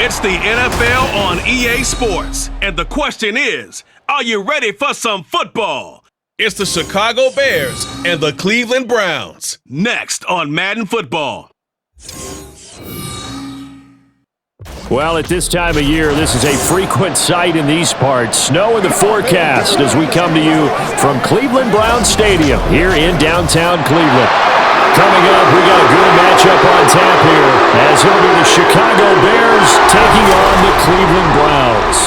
It's the NFL on EA Sports, and the question is, are you ready for some football? It's the Chicago Bears and the Cleveland Browns. Next on Madden Football. Well, at this time of year, this is a frequent sight in these parts. Snow in the forecast as we come to you from Cleveland Browns Stadium here in downtown Cleveland. Coming up, we got a good matchup on tap here as it'll be the Chicago Bears taking on the Cleveland Browns.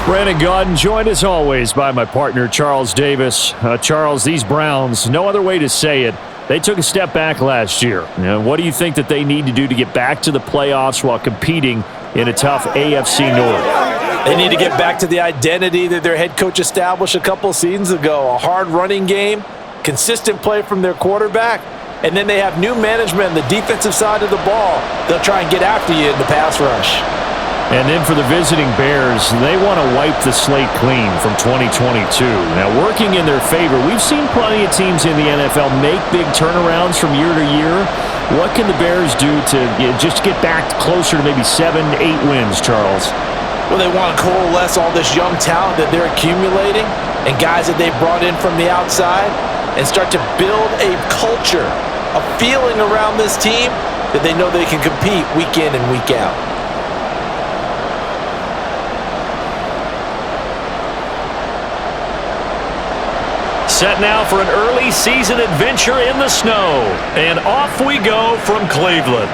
Brandon Gaudin, joined as always by my partner, Charles Davis. Charles, these Browns, no other way to say it, they took a step back last year. Now, what do you think that they need to do to get back to the playoffs while competing in a tough AFC North? They need to get back to the identity that their head coach established a couple seasons ago. A hard running game, consistent play from their quarterback, and then they have new management on the defensive side of the ball. They'll try and get after you in the pass rush. And then for the visiting Bears, they want to wipe the slate clean from 2022. Now, working in their favor, we've seen plenty of teams in the NFL make big turnarounds from year to year. What can the Bears do to just get back closer to maybe 7, 8 wins, Charles? Well, they want to coalesce all this young talent that they're accumulating and guys that they've brought in from the outside and start to build a culture, a feeling around this team that they know they can compete week in and week out. Set now for an early season adventure in the snow. And off we go from Cleveland.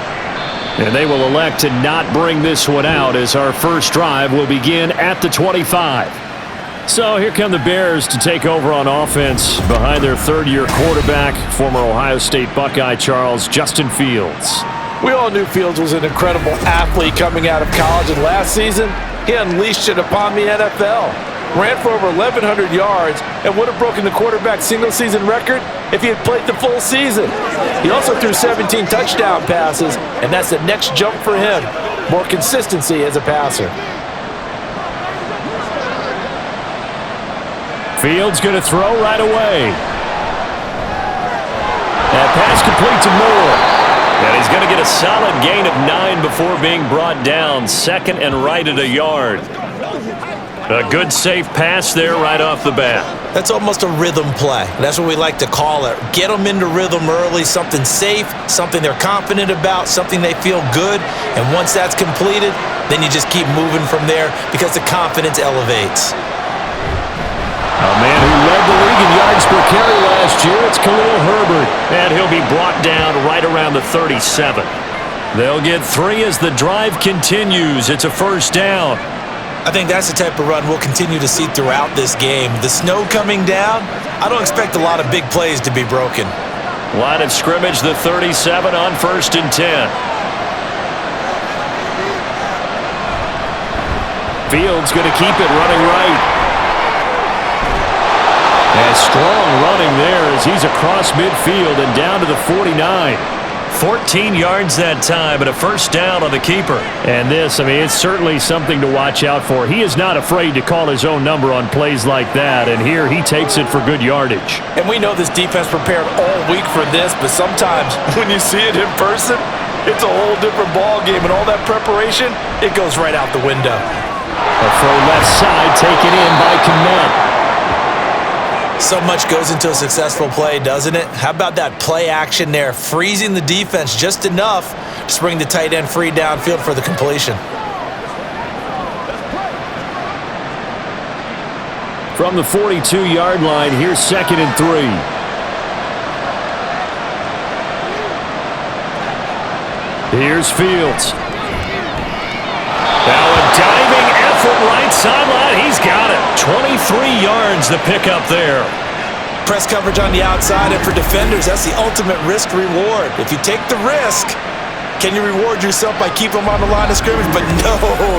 And they will elect to not bring this one out as our first drive will begin at the 25. So here come the Bears to take over on offense behind their third-year quarterback, former Ohio State Buckeye Charles, Justin Fields. We all knew Fields was an incredible athlete coming out of college, and last season, he unleashed it upon the NFL. Ran for over 1,100 yards and would have broken the quarterback single-season record if he had played the full season. He also threw 17 touchdown passes, and that's the next jump for him. More consistency as a passer. Fields going to throw right away. That pass complete to Moore. And he's going to get a solid gain of 9 before being brought down. Second and right at a yard. A good, safe pass there right off the bat. That's almost a rhythm play. That's what we like to call it. Get them into rhythm early, something safe, something they're confident about, something they feel good. And once that's completed, then you just keep moving from there because the confidence elevates. A man who led the league in yards per carry last year, it's Herbert. And he'll be brought down right around the 37. They'll get 3 as the drive continues. It's a first down. I think that's the type of run we'll continue to see throughout this game. The snow coming down, I don't expect a lot of big plays to be broken. Line of scrimmage, the 37 on 1st and 10. Fields going to keep it running right. And strong running there as he's across midfield and down to the 49. 14 yards that time, but a first down on the keeper. And this, it's certainly something to watch out for. He is not afraid to call his own number on plays like that, and here he takes it for good yardage. And we know this defense prepared all week for this, but sometimes when you see it in person, it's a whole different ball game, and all that preparation, it goes right out the window. A throw left side taken in by Kmet. So much goes into a successful play, doesn't it? How about that play action there, freezing the defense just enough to bring the tight end free downfield for the completion. From the 42-yard line, here's 2nd and 3. Here's Fields. Now a diving effort right sideline. He's got it. 23 yards the pickup there. Press coverage on the outside, and for defenders, that's the ultimate risk reward. If you take the risk, can you reward yourself by keeping them on the line of scrimmage? But no,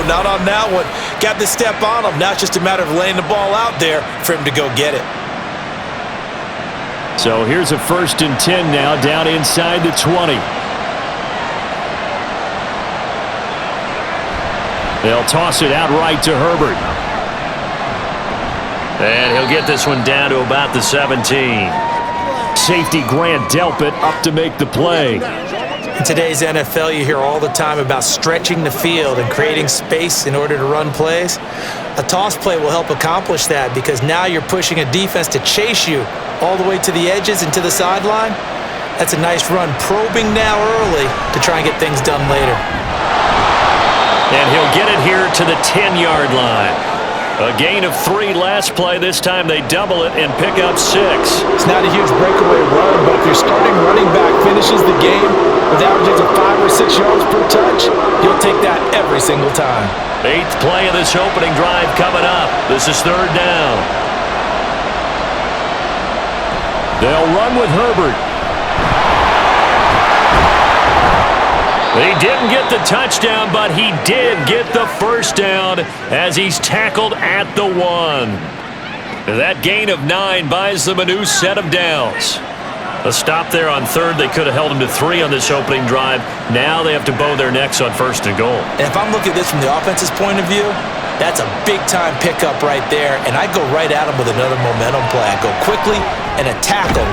not on that one. Got the step on him. Now it's just a matter of laying the ball out there for him to go get it. So here's a 1st and 10 now, down inside the 20. They'll toss it out right to Herbert. And he'll get this one down to about the 17. Safety Grant Delpit up to make the play. In today's NFL, you hear all the time about stretching the field and creating space in order to run plays. A toss play will help accomplish that because now you're pushing a defense to chase you all the way to the edges and to the sideline. That's a nice run, probing now early to try and get things done later. And he'll get it here to the 10-yard line. A gain of 3 last play. This time they double it and pick up 6. It's not a huge breakaway run, but if your starting running back finishes the game with averages of 5 or 6 yards per touch, you'll take that every single time. 8th play of this opening drive coming up. This is 3rd down. They'll run with Herbert. He didn't get the touchdown, but he did get the first down as he's tackled at the 1. That gain of 9 buys them a new set of downs. A stop there on 3rd. They could have held him to 3 on this opening drive. Now they have to bow their necks on 1st and goal. And if I'm looking at this from the offense's point of view, that's a big-time pickup right there, and I go right at him with another momentum play. I go quickly and attack him.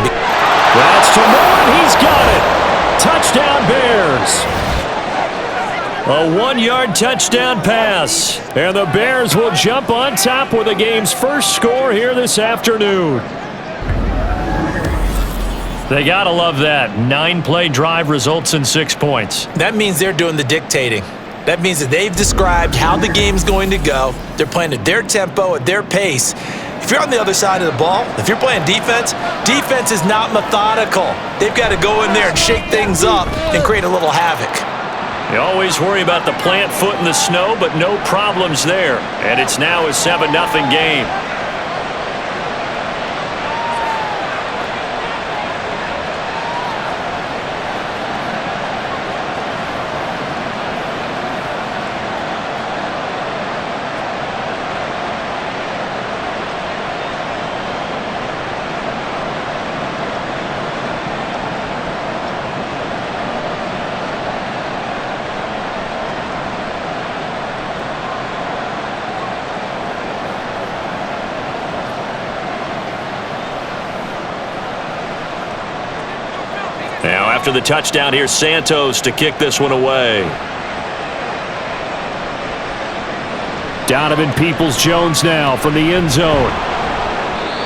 That's to Moore. He's got it. Touchdown, Bears. A 1-yard touchdown pass. And the Bears will jump on top with the game's first score here this afternoon. They gotta love that. 9-play drive results in 6 points. That means they're doing the dictating. That means that they've described how the game's going to go. They're playing at their tempo, at their pace. If you're on the other side of the ball, if you're playing defense, defense is not methodical. They've got to go in there and shake things up and create a little havoc. You always worry about the plant foot in the snow, but no problems there. And it's now a 7-0 game. Now, after the touchdown, here's Santos to kick this one away. Donovan Peoples-Jones now from the end zone.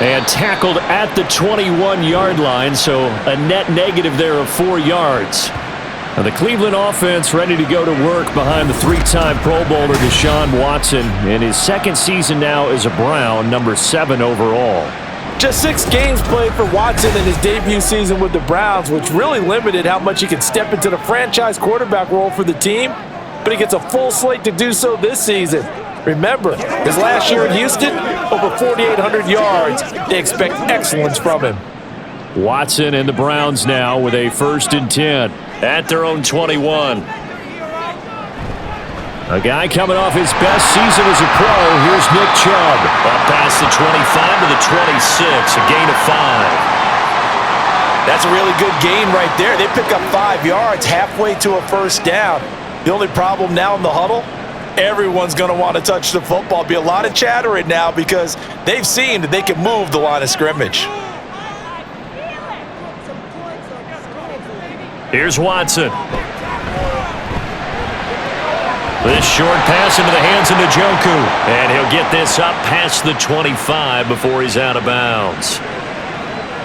And tackled at the 21-yard line, so a net negative there of 4 yards. Now the Cleveland offense ready to go to work behind the 3-time Pro Bowler Deshaun Watson in his 2nd season now as a Brown, number 7 overall. Just 6 games played for Watson in his debut season with the Browns, which really limited how much he could step into the franchise quarterback role for the team, but he gets a full slate to do so this season. Remember, his last year in Houston, over 4,800 yards. They expect excellence from him. Watson and the Browns now with a 1st and 10 at their own 21. A guy coming off his best season as a pro. Here's Nick Chubb. Up past the 25 to the 26, a gain of 5. That's a really good gain right there. They pick up 5 yards halfway to a 1st down. The only problem now in the huddle, everyone's going to want to touch the football. Be a lot of chattering now because they've seen that they can move the line of scrimmage. Here's Watson. This short pass into the hands of Njoku. And he'll get this up past the 25 before he's out of bounds.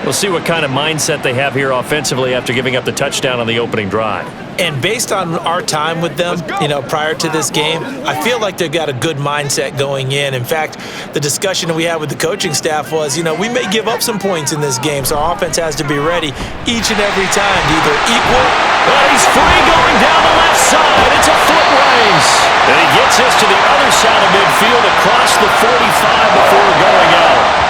We'll see what kind of mindset they have here offensively after giving up the touchdown on the opening drive. And based on our time with them, prior to this game, I feel like they've got a good mindset going in. In fact, the discussion that we had with the coaching staff was, we may give up some points in this game, so our offense has to be ready each and every time to either equal. But he's free going down the left side. It's a foot race. And he gets us to the other side of midfield across the 45 before going out.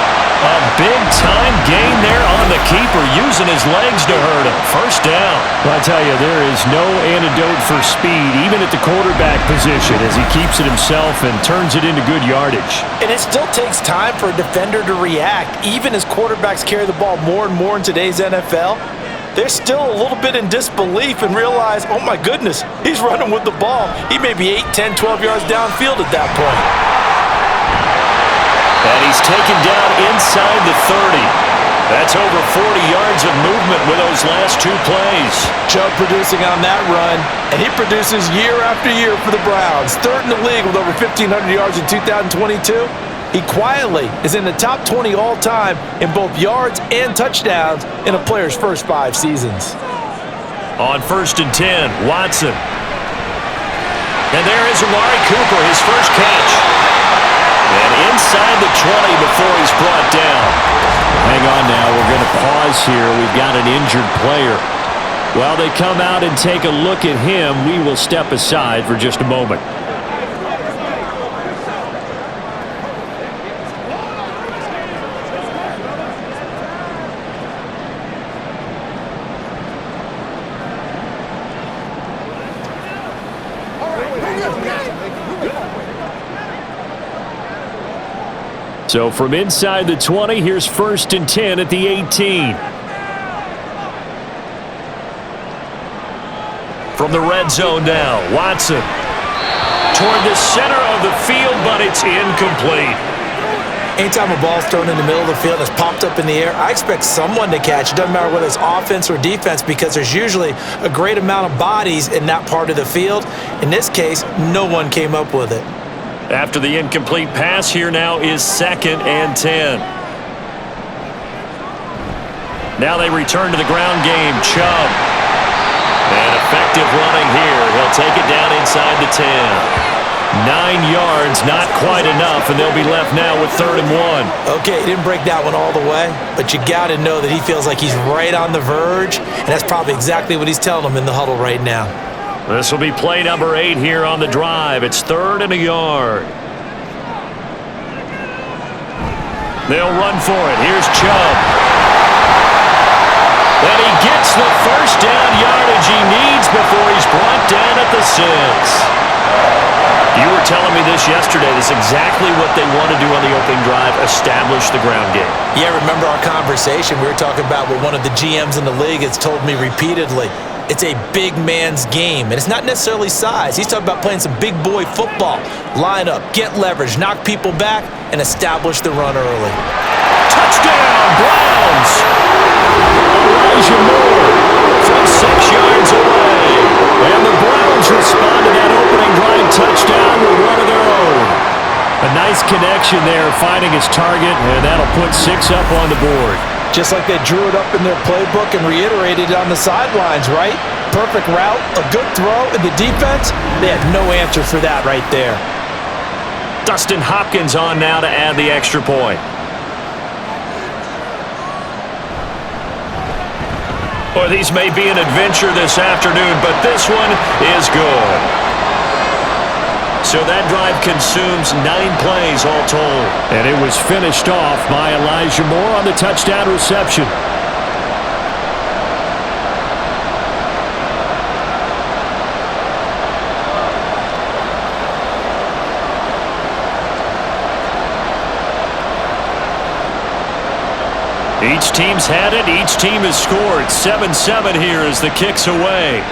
A big-time gain there on the keeper, using his legs to hurt him. 1st down. Well, I tell you, there is no antidote for speed, even at the quarterback position, as he keeps it himself and turns it into good yardage. And it still takes time for a defender to react. Even as quarterbacks carry the ball more and more in today's NFL, they're still a little bit in disbelief and realize, oh my goodness, he's running with the ball. He may be 8, 10, 12 yards downfield at that point. And he's taken down inside the 30. That's over 40 yards of movement with those last 2 plays. Chubb producing on that run, and he produces year after year for the Browns. Third in the league with over 1,500 yards in 2022. He quietly is in the top 20 all-time in both yards and touchdowns in a player's first 5 seasons. On 1st and 10, Watson. And there is Amari Cooper, his first catch. And inside the 20 before he's brought down. Hang on now, we're going to pause here. We've got an injured player. While they come out and take a look at him, we will step aside for just a moment. So from inside the 20, here's 1st and 10 at the 18. From the red zone now, Watson. Toward the center of the field, but it's incomplete. Anytime a ball's thrown in the middle of the field that's popped up in the air, I expect someone to catch. It doesn't matter whether it's offense or defense because there's usually a great amount of bodies in that part of the field. In this case, no one came up with it. After the incomplete pass, here now is 2nd and 10. Now they return to the ground game. Chubb. And effective running here. He'll take it down inside the 10. 9 yards, not quite enough, and they'll be left now with 3rd and 1. Okay, he didn't break that one all the way, but you got to know that he feels like he's right on the verge, and that's probably exactly what he's telling them in the huddle right now. This will be play number 8 here on the drive. It's 3rd and a yard. They'll run for it. Here's Chubb. And he gets the first down yardage he needs before he's brought down at the 6. You were telling me this yesterday. This is exactly what they want to do on the opening drive, establish the ground game. Yeah, remember our conversation. We were talking about what one of the GMs in the league has told me repeatedly. It's a big man's game, and it's not necessarily size. He's talking about playing some big boy football. Line up, get leverage, knock people back, and establish the run early. Touchdown, Browns! Elijah Moore from 6 yards away. And the Browns respond to that opening drive touchdown with one of their own. A nice connection there, finding his target, and that'll put 6 up on the board. Just like they drew it up in their playbook and reiterated it on the sidelines, right? Perfect route, a good throw, and the defense, they had no answer for that right there. Dustin Hopkins on now to add the extra point. Well, these may be an adventure this afternoon, but this one is good. So that drive consumes 9 plays all told. And it was finished off by Elijah Moore on the touchdown reception. Each team's had it. Each team has scored. 7-7 here as the kick's away.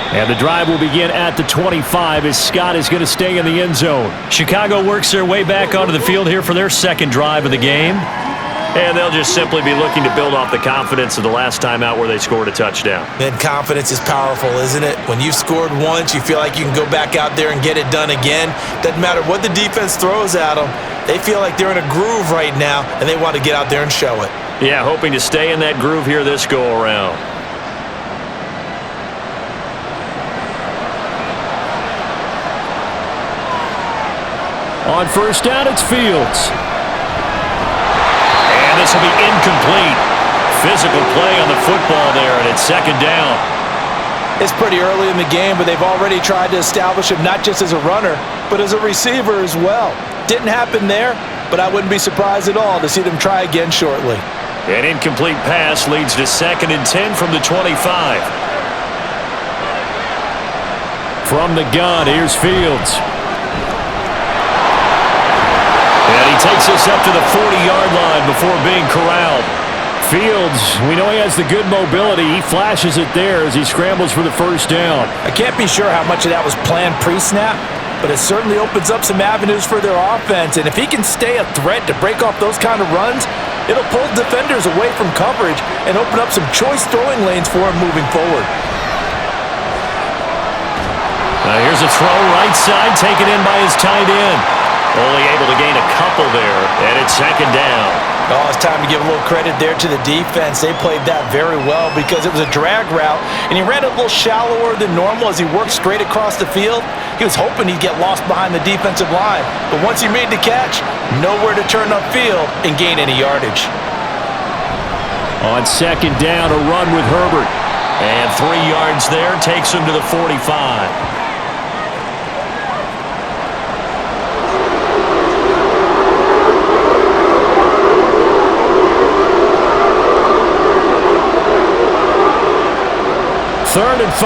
And the drive will begin at the 25 as Scott is going to stay in the end zone. Chicago works their way back onto the field here for their second drive of the game. And they'll just simply be looking to build off the confidence of the last time out where they scored a touchdown. And confidence is powerful, isn't it? When you've scored once, you feel like you can go back out there and get it done again. Doesn't matter what the defense throws at them. They feel like they're in a groove right now, and they want to get out there and show it. Yeah, hoping to stay in that groove here this go-around. On first down, it's Fields. And this will be incomplete. Physical play on the football there, and it's 2nd down. It's pretty early in the game, but they've already tried to establish him not just as a runner, but as a receiver as well. Didn't happen there, but I wouldn't be surprised at all to see them try again shortly. An incomplete pass leads to 2nd and 10 from the 25. From the gun, here's Fields. And he takes us up to the 40-yard line before being corralled. Fields, we know he has the good mobility. He flashes it there as he scrambles for the first down. I can't be sure how much of that was planned pre-snap, but it certainly opens up some avenues for their offense. And if he can stay a threat to break off those kind of runs, It'll pull defenders away from coverage and open up some choice throwing lanes for him moving forward. Here's a throw right side, taken in by his tight end. Only able to gain a couple there, and it's second down. Oh, it's time to give a little credit there to the defense. They played that very well because it was a drag route, and he ran it a little shallower than normal as he worked straight across the field. He was hoping he'd get lost behind the defensive line, but once he made the catch, nowhere to turn upfield and gain any yardage. On second down, a run with Herbert. And 3 yards there takes him to the 45. Third and 5.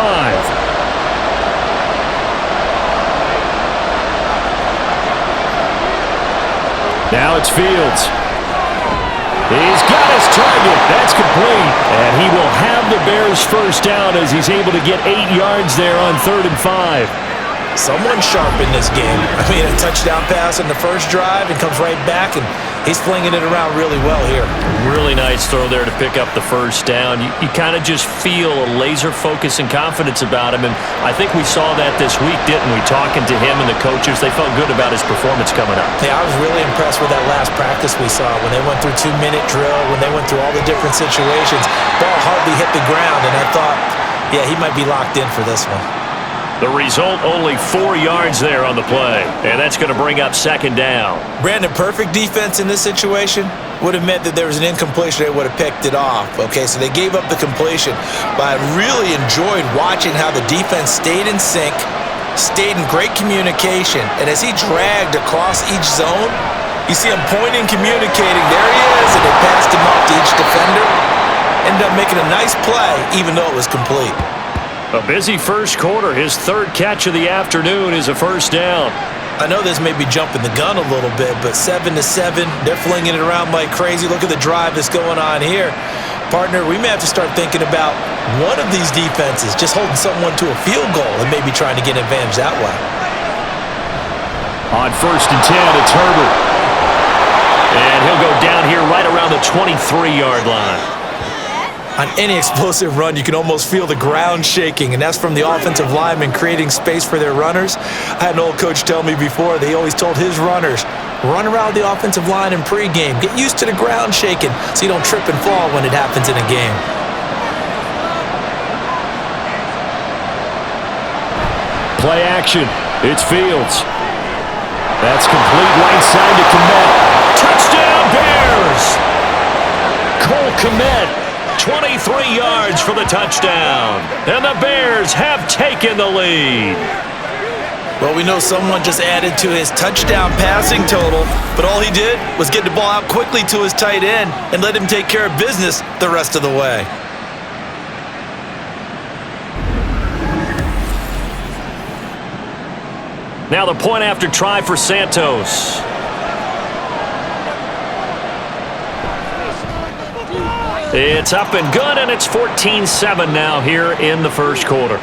Now it's Fields. He's got his target. That's complete. And he will have the Bears first down as he's able to get 8 yards there on 3rd and 5. Someone sharp in this game. I mean, a touchdown pass in the first drive and comes right back, and he's flinging it around really well here. Really nice throw there to pick up the first down. You kind of just feel a laser focus and confidence about him, and I think we saw that this week, didn't we? Talking to him and the coaches, they felt good about his performance coming up. Yeah, I was really impressed with that last practice we saw when they went through 2-minute drill, when they went through all the different situations. Ball hardly hit the ground, and I thought, yeah, he might be locked in for this one. The result, only 4 yards there on the play, and that's going to bring up second down. Brandon, perfect defense in this situation would have meant that there was an incompletion. They would have picked it off. Okay, so they gave up the completion, but I really enjoyed watching how the defense stayed in sync, stayed in great communication, and as he dragged across each zone, you see him pointing, communicating. There he is, and they passed him off to each defender. Ended up making a nice play, even though it was complete. A busy first quarter. His third catch of the afternoon is a first down. I know this may be jumping the gun a little bit, but 7-7, they're flinging it around like crazy. Look at the drive that's going on here. Partner, we may have to start thinking about one of these defenses just holding someone to a field goal and maybe trying to get an advantage that way. On 1st and 10, it's Herbert. And he'll go down here right around the 23-yard line. On any explosive run, you can almost feel the ground shaking, and that's from the offensive linemen creating space for their runners. I had an old coach tell me before, they always told his runners, run around the offensive line in pregame. Get used to the ground shaking so you don't trip and fall when it happens in a game. Play action. It's Fields. That's complete right side to Komet. Touchdown Bears! Cole Komet. 23 yards for the touchdown. And the Bears have taken the lead. Well, we know someone just added to his touchdown passing total, but all he did was get the ball out quickly to his tight end and let him take care of business the rest of the way. Now the point after try for Santos. It's up and good, and it's 14-7 now here in the first quarter.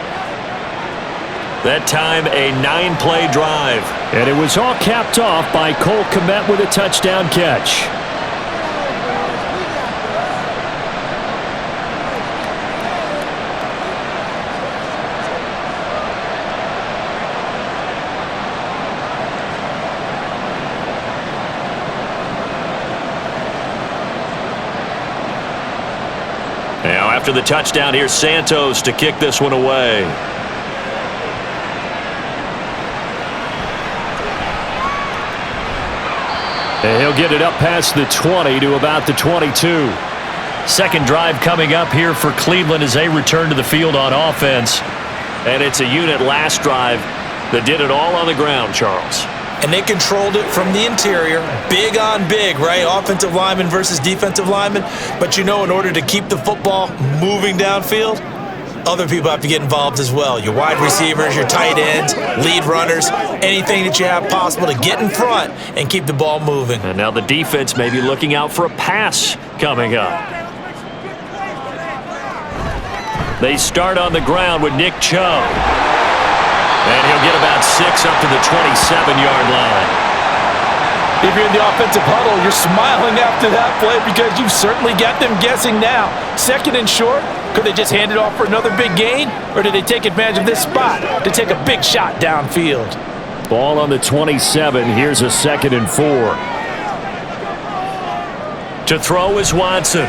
That time, a 9-play drive. And it was all capped off by Cole Komet with a touchdown catch. Now, after the touchdown, here's Santos to kick this one away. And he'll get it up past the 20 to about the 22. Second drive coming up here for Cleveland as they return to the field on offense. And it's a unit last drive that did it all on the ground, Charles. And they controlled it from the interior, big on big, right? Offensive lineman versus defensive lineman. But you know, in order to keep the football moving downfield, other people have to get involved as well. Your wide receivers, your tight ends, lead runners, anything that you have possible to get in front and keep the ball moving. And now the defense may be looking out for a pass coming up. They start on the ground with Nick Chubb. And he'll get about 6 up to the 27-yard line. If you're in the offensive huddle, you're smiling after that play because you've certainly got them guessing now. Second and short, could they just hand it off for another big gain? Or did they take advantage of this spot to take a big shot downfield? Ball on the 27. Here's a 2nd and 4. To throw is Watson.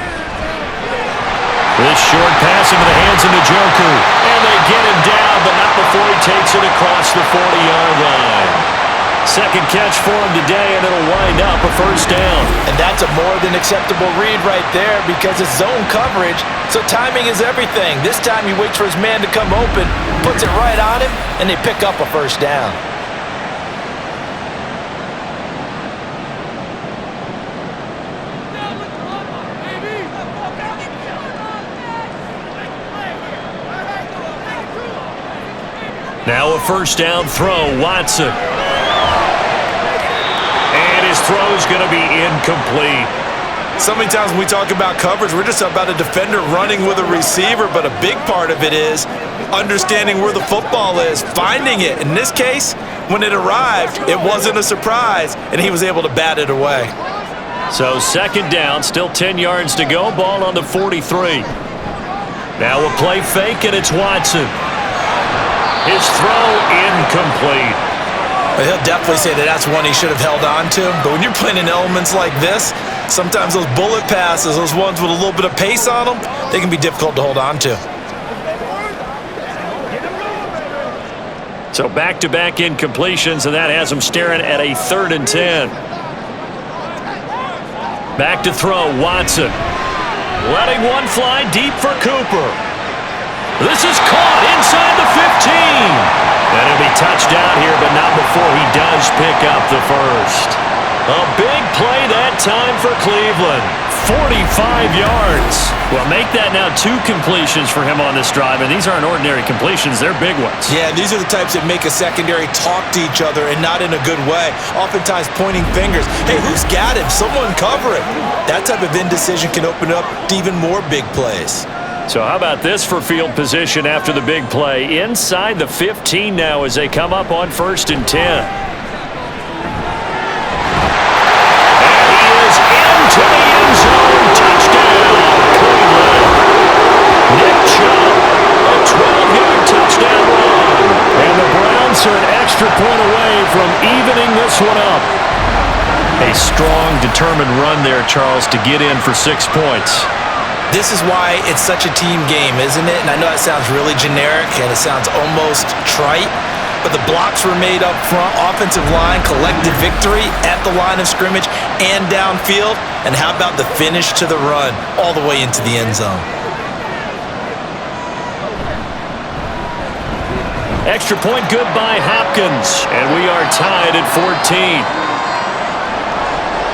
This short pass into the hands of Njoku. And they get him down, but not before he takes it across the 40-yard line. Second catch for him today, and it'll wind up a first down. And that's a more than acceptable read right there because it's zone coverage, so timing is everything. This time he waits for his man to come open, puts it right on him, and they pick up a first down. Now a first down throw, Watson. And his throw's going to be incomplete. So many times when we talk about coverage, we're just about a defender running with a receiver, but a big part of it is understanding where the football is, finding it. In this case, when it arrived, it wasn't a surprise, and he was able to bat it away. So second down, still 10 yards to go, ball on the 43. Now a play fake, and it's Watson. His throw incomplete. He'll definitely say that that's one he should have held on to. But when you're playing in elements like this, sometimes those bullet passes, those ones with a little bit of pace on them, they can be difficult to hold on to. So back-to-back incompletions, and that has him staring at a 3rd and 10. Back to throw, Watson. Letting one fly deep for Cooper. This is caught inside the 15. And it'll be touchdown here, but not before he does pick up the first. A big play that time for Cleveland. 45 yards. Well, make that now 2 completions for him on this drive, and these aren't ordinary completions. They're big ones. Yeah, these are the types that make a secondary talk to each other and not in a good way. Oftentimes pointing fingers. Hey, who's got him? Someone cover him. That type of indecision can open up to even more big plays. So how about this for field position after the big play? Inside the 15 now as they come up on 1st and 10. And he is into the end zone. Touchdown, Cleveland. Nick Chubb, a 12-yard touchdown run. And the Browns are an extra point away from evening this one up. A strong, determined run there, Charles, to get in for 6 points. This is why it's such a team game, isn't it? And I know that sounds really generic and it sounds almost trite, but the blocks were made up front, offensive line, collective victory at the line of scrimmage and downfield. And how about the finish to the run all the way into the end zone? Extra point good by Hopkins, and we are tied at 14.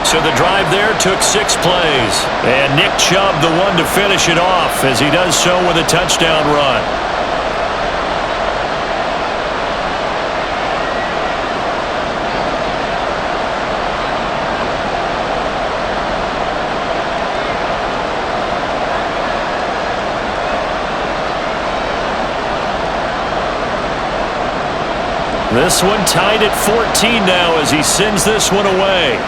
So the drive there took 6 plays. And Nick Chubb, the one to finish it off, as he does so with a touchdown run. This one tied at 14 now as he sends this one away.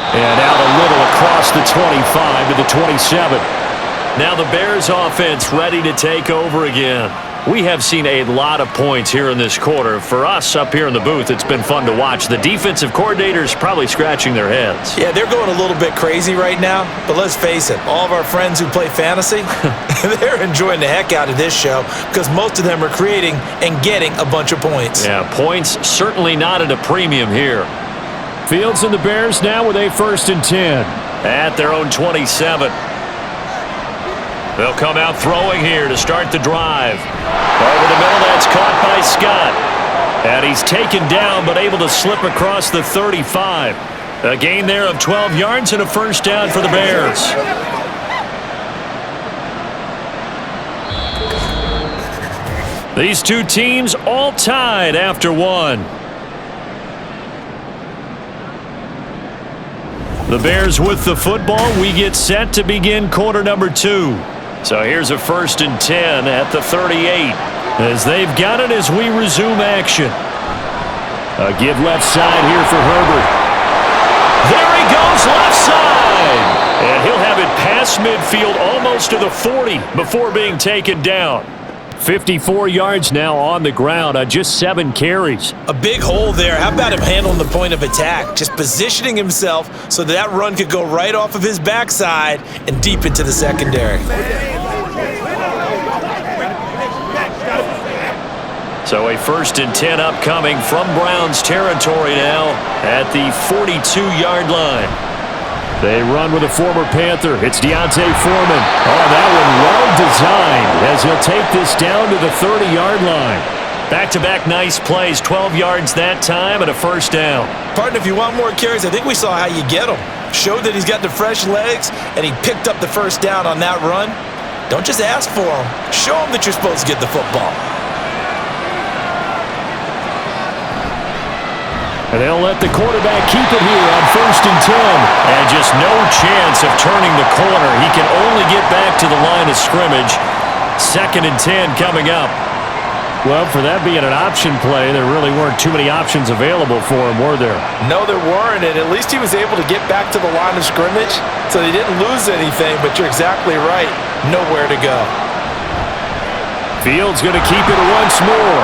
And out a little across the 25 to the 27. Now the Bears offense ready to take over again. We have seen a lot of points here in this quarter. For us up here in the booth, it's been fun to watch. The defensive coordinators probably scratching their heads. Yeah, they're going a little bit crazy right now, but let's face it, all of our friends who play fantasy, they're enjoying the heck out of this show because most of them are creating and getting a bunch of points. Yeah, points certainly not at a premium here. Fields and the Bears now with a 1st and 10 at their own 27. They'll come out throwing here to start the drive. Over the middle, that's caught by Scott. And he's taken down but able to slip across the 35. A gain there of 12 yards and a first down for the Bears. These two teams all tied after one. The Bears with the football. We get set to begin quarter number 2. So here's a 1st and 10 at the 38. as they've got it as we resume action. A give left side here for Herbert. There he goes left side. And he'll have it past midfield almost to the 40 before being taken down. 54 yards now on the ground on just 7 carries. A big hole there. How about him handling the point of attack? Just positioning himself so that run could go right off of his backside and deep into the secondary. So a 1st and 10 upcoming from Browns territory now at the 42-yard line. They run with a former Panther. It's Deontay Foreman. Oh, that one well designed as he'll take this down to the 30-yard line. Back-to-back nice plays, 12 yards that time and a 1st down. Partner, if you want more carries, I think we saw how you get them. Showed that he's got the fresh legs, and he picked up the 1st down on that run. Don't just ask for them. Show them that you're supposed to get the football. And they'll let the quarterback keep it here on 1st and 10. And just no chance of turning the corner. He can only get back to the line of scrimmage. 2nd and 10 coming up. Well, for that being an option play, there really weren't too many options available for him, were there? No, there weren't, and at least he was able to get back to the line of scrimmage, so they didn't lose anything, but you're exactly right. Nowhere to go. Fields going to keep it once more.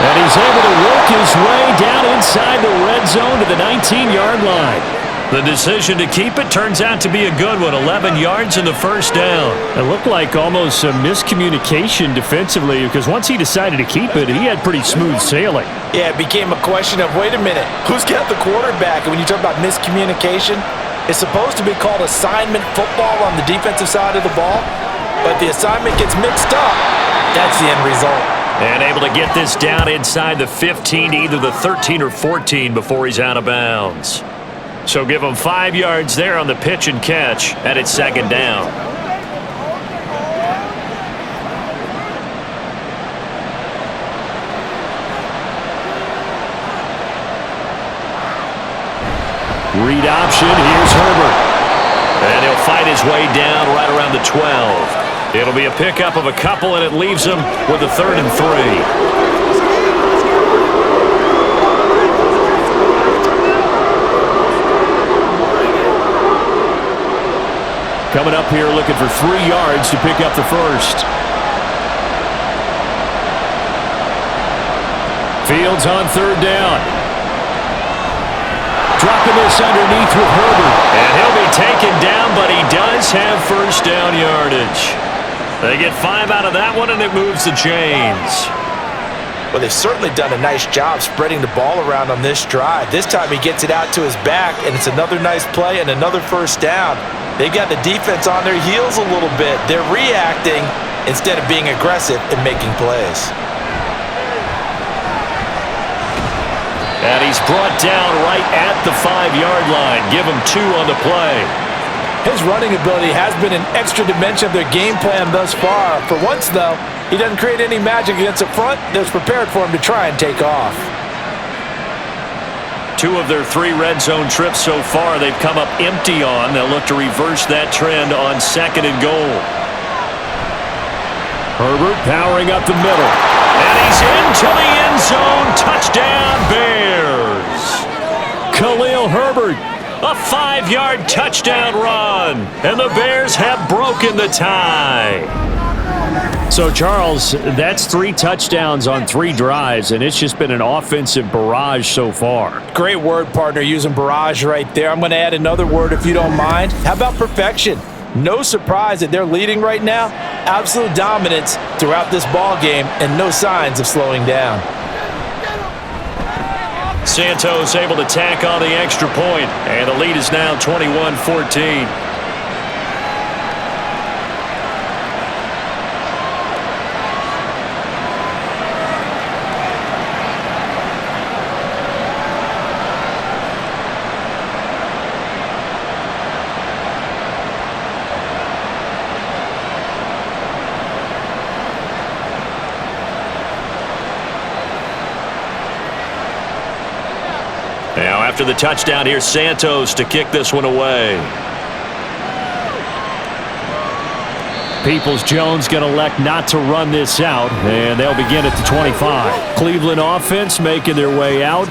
And he's able to work his way down inside the red zone to the 19-yard line. The decision to keep it turns out to be a good one. 11 yards in the 1st down. It looked like almost a miscommunication defensively because once he decided to keep it, he had pretty smooth sailing. Yeah, it became a question of, wait a minute, who's got the quarterback? And when you talk about miscommunication, it's supposed to be called assignment football on the defensive side of the ball, but the assignment gets mixed up. That's the end result. And able to get this down inside the 15 to either the 13 or 14 before he's out of bounds. So give him 5 yards there on the pitch and catch, and it's 2nd down. Read option, here's Herbert. And he'll fight his way down right around the 12. It'll be a pickup of a couple, and it leaves him with a 3rd and 3. Coming up here looking for 3 yards to pick up the 1st. Fields on 3rd down. Dropping this underneath with Herbert. And he'll be taken down, but he does have 1st down yardage. They get 5 out of that one, and it moves the chains. Well, they've certainly done a nice job spreading the ball around on this drive. This time he gets it out to his back, and it's another nice play and another 1st down. They've got the defense on their heels a little bit. They're reacting instead of being aggressive and making plays. And he's brought down right at the 5-yard line. Give him 2 on the play. His running ability has been an extra dimension of their game plan thus far. For once, though, he doesn't create any magic against the front that's prepared for him to try and take off. 2 of their 3 red zone trips so far they've come up empty on. They'll look to reverse that trend on 2nd and goal. Herbert powering up the middle. And he's into the end zone. Touchdown, Bears. Khalil Herbert, a 5-yard touchdown run. And the Bears have broken the tie. So, Charles, that's 3 touchdowns on 3 drives, and it's just been an offensive barrage so far. Great word, partner, using barrage right there. I'm going to add another word if you don't mind. How about perfection? No surprise that they're leading right now. Absolute dominance throughout this ball game and no signs of slowing down. Santos able to tack on the extra point, and the lead is now 21-14. Now after the touchdown, here's Santos to kick this one away. Peoples-Jones going to elect not to run this out, and they'll begin at the 25. Cleveland offense making their way out.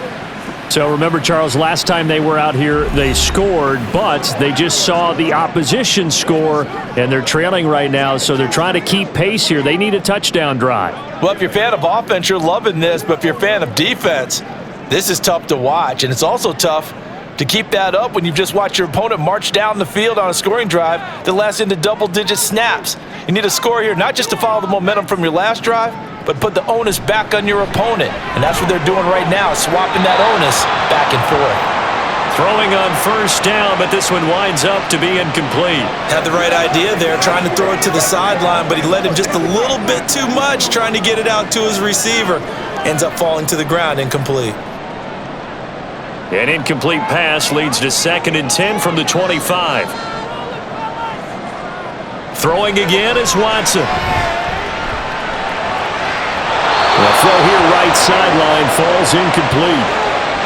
So remember, Charles, last time they were out here, they scored, but they just saw the opposition score, and they're trailing right now, so they're trying to keep pace here. They need a touchdown drive. Well, if you're a fan of offense, you're loving this, but if you're a fan of defense, this is tough to watch, and it's also tough to keep that up when you've just watched your opponent march down the field on a scoring drive that lasts into double-digit snaps. You need a score here, not just to follow the momentum from your last drive, but put the onus back on your opponent. And that's what they're doing right now, swapping that onus back and forth. Throwing on first down, but this one winds up to be incomplete. Had the right idea there, trying to throw it to the sideline, but he led him just a little bit too much, trying to get it out to his receiver. Ends up falling to the ground, incomplete. An incomplete pass leads to 2nd and 10 from the 25. Throwing again is Watson. The throw here right sideline falls incomplete.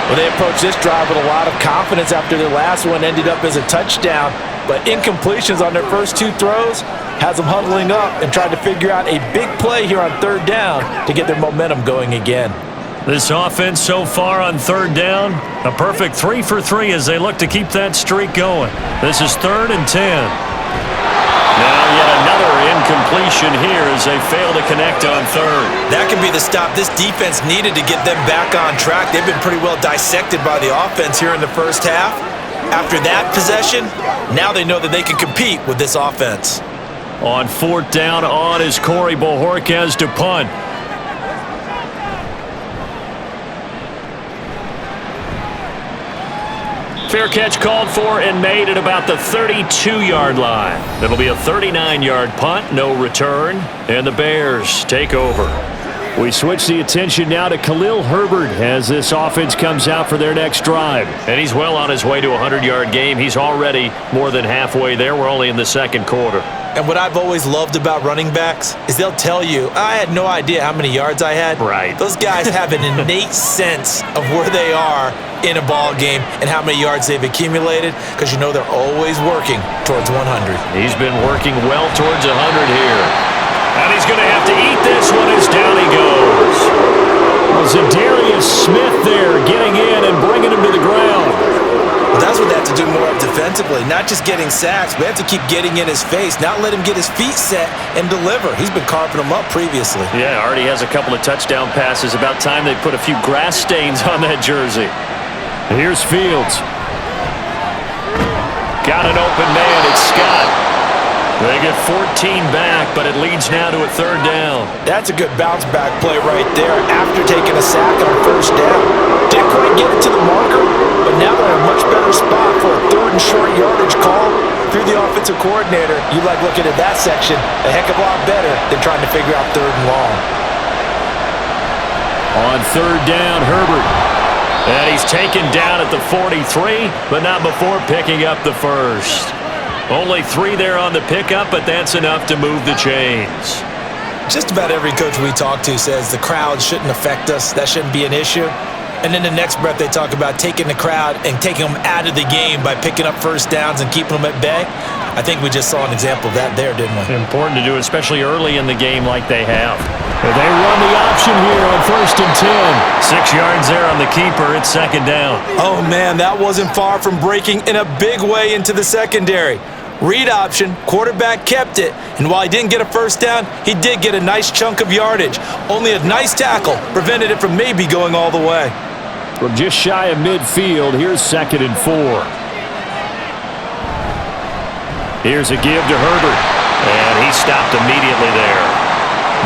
Well, they approached this drive with a lot of confidence after their last one ended up as a touchdown. But incompletions on their first 2 throws has them huddling up and trying to figure out a big play here on 3rd down to get their momentum going again. This offense so far on 3rd down, a perfect 3 for 3 as they look to keep that streak going. This is 3rd and 10. Now yet another incompletion here as they fail to connect on 3rd. That could be the stop this defense needed to get them back on track. They've been pretty well dissected by the offense here in the first half. After that possession, now they know that they can compete with this offense. On 4th down on is Corey Bojorquez to punt. Fair catch called for and made at about the 32-yard line. That'll be a 39-yard punt, no return, and the Bears take over. We switch the attention now to Khalil Herbert as this offense comes out for their next drive. And he's well on his way to a 100-yard game. He's already more than halfway there. We're only in the 2nd quarter. And what I've always loved about running backs is they'll tell you, I had no idea how many yards I had. Right. Those guys have an innate sense of where they are in a ball game and how many yards they've accumulated because you know they're always working towards 100. He's been working well towards 100 here. And he's going to have to eat this one as down he goes. Well, Zadarius Smith there getting in and bringing him to the ground. Well, that's what they have to do more of defensively, not just getting sacks, but they have to keep getting in his face, not let him get his feet set and deliver. He's been carving them up previously. Yeah, already has a couple of touchdown passes. About time they put a few grass stains on that jersey. Here's Fields. Got an open man. It's Scott. They get 14 back, but it leads now to a 3rd down. That's a good bounce-back play right there after taking a sack on 1st down. Didn't quite get it to the marker, but now they're in a much better spot for a 3rd and short yardage call. Through the offensive coordinator, you like looking at that section a heck of a lot better than trying to figure out 3rd and long. On 3rd down, Herbert. And he's taken down at the 43, but not before picking up the 1st. Only 3 there on the pickup, but that's enough to move the chains. Just about every coach we talk to says the crowd shouldn't affect us. That shouldn't be an issue. And in the next breath, they talk about taking the crowd and taking them out of the game by picking up 1st downs and keeping them at bay. I think we just saw an example of that there, didn't we? Important to do, especially early in the game like they have. But they run the option here on 1st and 10. 6 yards there on the keeper. It's 2nd down. Oh, man, that wasn't far from breaking in a big way into the secondary. Read option, quarterback kept it, and while he didn't get a 1st down, he did get a nice chunk of yardage. Only a nice tackle prevented it from maybe going all the way. From just shy of midfield, here's 2nd and 4. Here's a give to Herbert, and he stopped immediately there.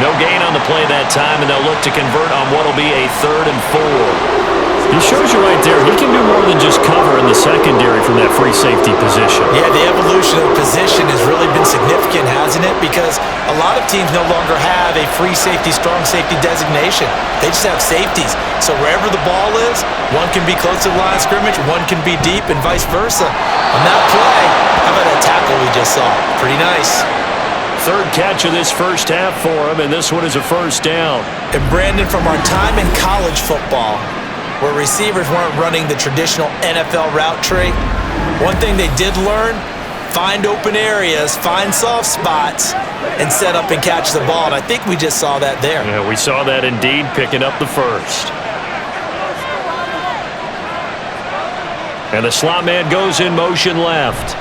No gain on the play that time, and they'll look to convert on what will be a 3rd and 4. He shows you right there, he can do more than just cover in the secondary from that free safety position. Yeah, the evolution of the position has really been significant, hasn't it? Because a lot of teams no longer have a free safety, strong safety designation. They just have safeties. So wherever the ball is, one can be close to the line of scrimmage, one can be deep, and vice versa. On that play, how about that tackle we just saw? Pretty nice. 3rd catch of this first half for him, and this one is a 1st down. And Brandon, from our time in college football, where receivers weren't running the traditional NFL route tree, one thing they did learn, find open areas, find soft spots, and set up and catch the ball. And I think we just saw that there. Yeah, we saw that indeed, picking up the first. And the slot man goes in motion left.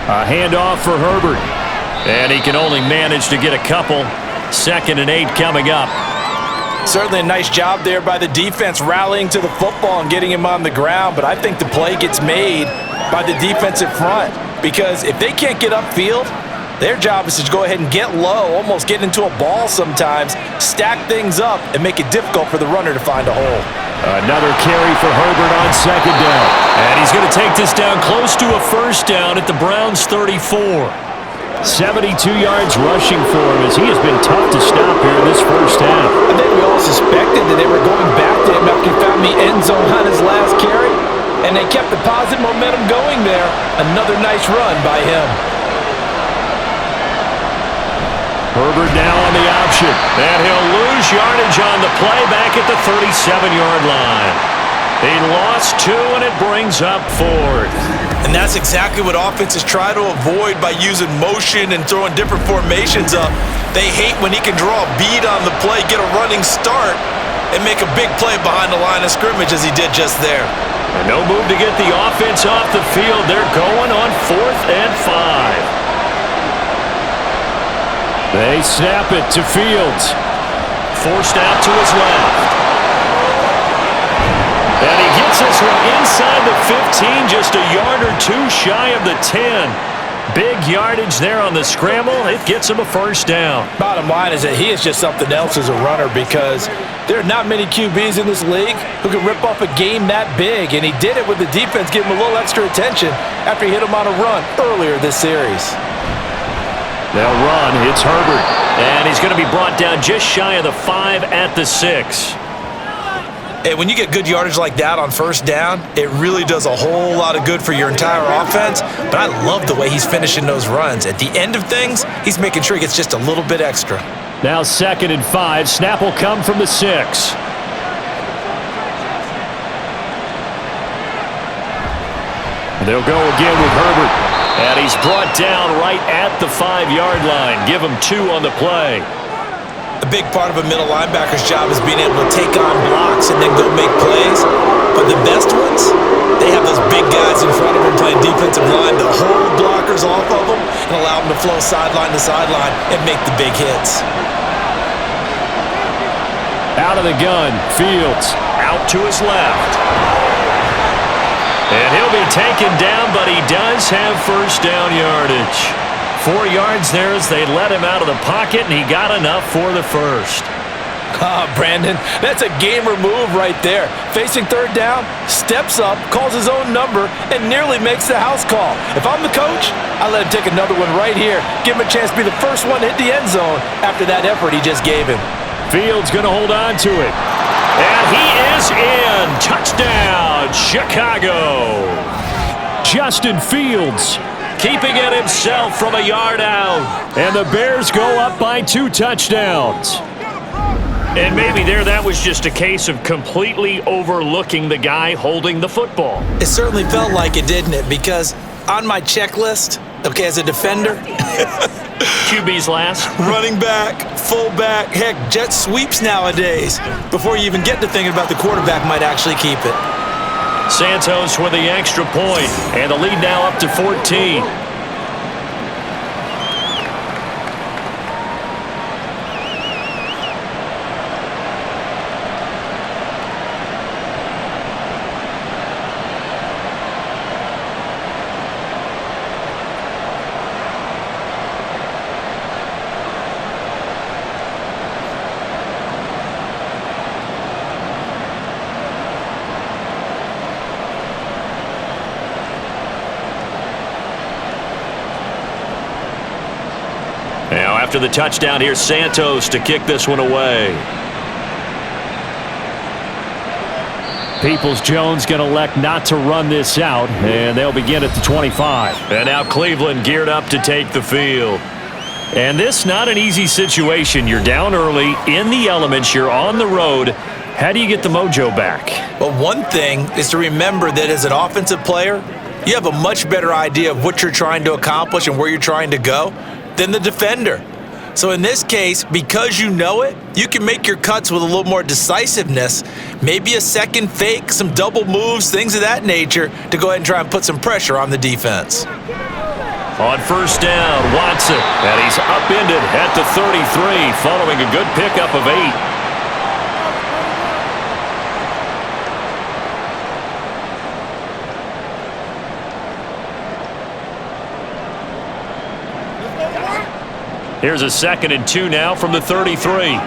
A handoff for Herbert. And he can only manage to get a couple. 2nd and 8 coming up. Certainly a nice job there by the defense rallying to the football and getting him on the ground. But I think the play gets made by the defensive front. Because if they can't get upfield, their job is to go ahead and get low, almost get into a ball sometimes, stack things up, and make it difficult for the runner to find a hole. Another carry for Herbert on 2nd down. And he's going to take this down close to a first down at the Browns' 34. 72 yards rushing for him as he has been tough to stop here in this first half. I think we all suspected that they were going back to him after he found the end zone on his last carry, and they kept the positive momentum going there. Another nice run by him. Herbert now on the option, and he'll lose yardage on the play back at the 37-yard line. He lost 2, and it brings up 4th. And that's exactly what offenses try to avoid by using motion and throwing different formations up. They hate when he can draw a bead on the play, get a running start, and make a big play behind the line of scrimmage as he did just there. And no move to get the offense off the field. They're going on 4th and 5. They snap it to Fields. Forced out to his left. And he gets this one inside the 15, just a yard or 2 shy of the 10. Big yardage there on the scramble. It gets him a first down. Bottom line is that he is just something else as a runner because there are not many QBs in this league who can rip off a game that big, and he did it with the defense giving him a little extra attention after he hit him on a run earlier this series. They'll run. It's Herbert. And he's going to be brought down just shy of the 5 at the 6. Hey, when you get good yardage like that on first down, it really does a whole lot of good for your entire offense. But I love the way he's finishing those runs. At the end of things, he's making sure he gets just a little bit extra. Now 2nd and 5. Snap will come from the 6. They'll go again with Herbert. And he's brought down right at the 5-yard line. Give him 2 on the play. A big part of a middle linebacker's job is being able to take on blocks and then go make plays. But the best ones, they have those big guys in front of them playing defensive line to hold blockers off of them and allow them to flow sideline to sideline and make the big hits. Out of the gun, Fields out to his left. And he'll be taken down, but he does have first down yardage. 4 yards there as they let him out of the pocket, and he got enough for the first. Brandon, that's a gamer move right there. Facing 3rd down, steps up, calls his own number, and nearly makes the house call. If I'm the coach, I let him take another one right here. Give him a chance to be the first one to hit the end zone after that effort he just gave him. Fields going to hold on to it. And he is in. Touchdown, Chicago. Justin Fields keeping it himself from a yard out. And the Bears go up by 2 touchdowns. And maybe that was just a case of completely overlooking the guy holding the football. It certainly felt like it, didn't it? Because on my checklist, okay, as a defender, QB's last. running back, fullback, heck, jet sweeps nowadays. Before you even get to thinking about the quarterback might actually keep it. Santos with the extra point, and the lead now up to 14. Now, after the touchdown, here's Santos to kick this one away. Peoples-Jones going to elect not to run this out, and they'll begin at the 25. And now Cleveland geared up to take the field. And this not an easy situation. You're down early, in the elements, you're on the road. How do you get the mojo back? Well, one thing is to remember that as an offensive player, you have a much better idea of what you're trying to accomplish and where you're trying to go than the defender. So in this case, because you know it, you can make your cuts with a little more decisiveness, maybe a second fake, some double moves, things of that nature, to go ahead and try and put some pressure on the defense. On first down, Watson, and he's upended at the 33, following a good pickup of 8. Here's a 2nd and 2 now from the 33.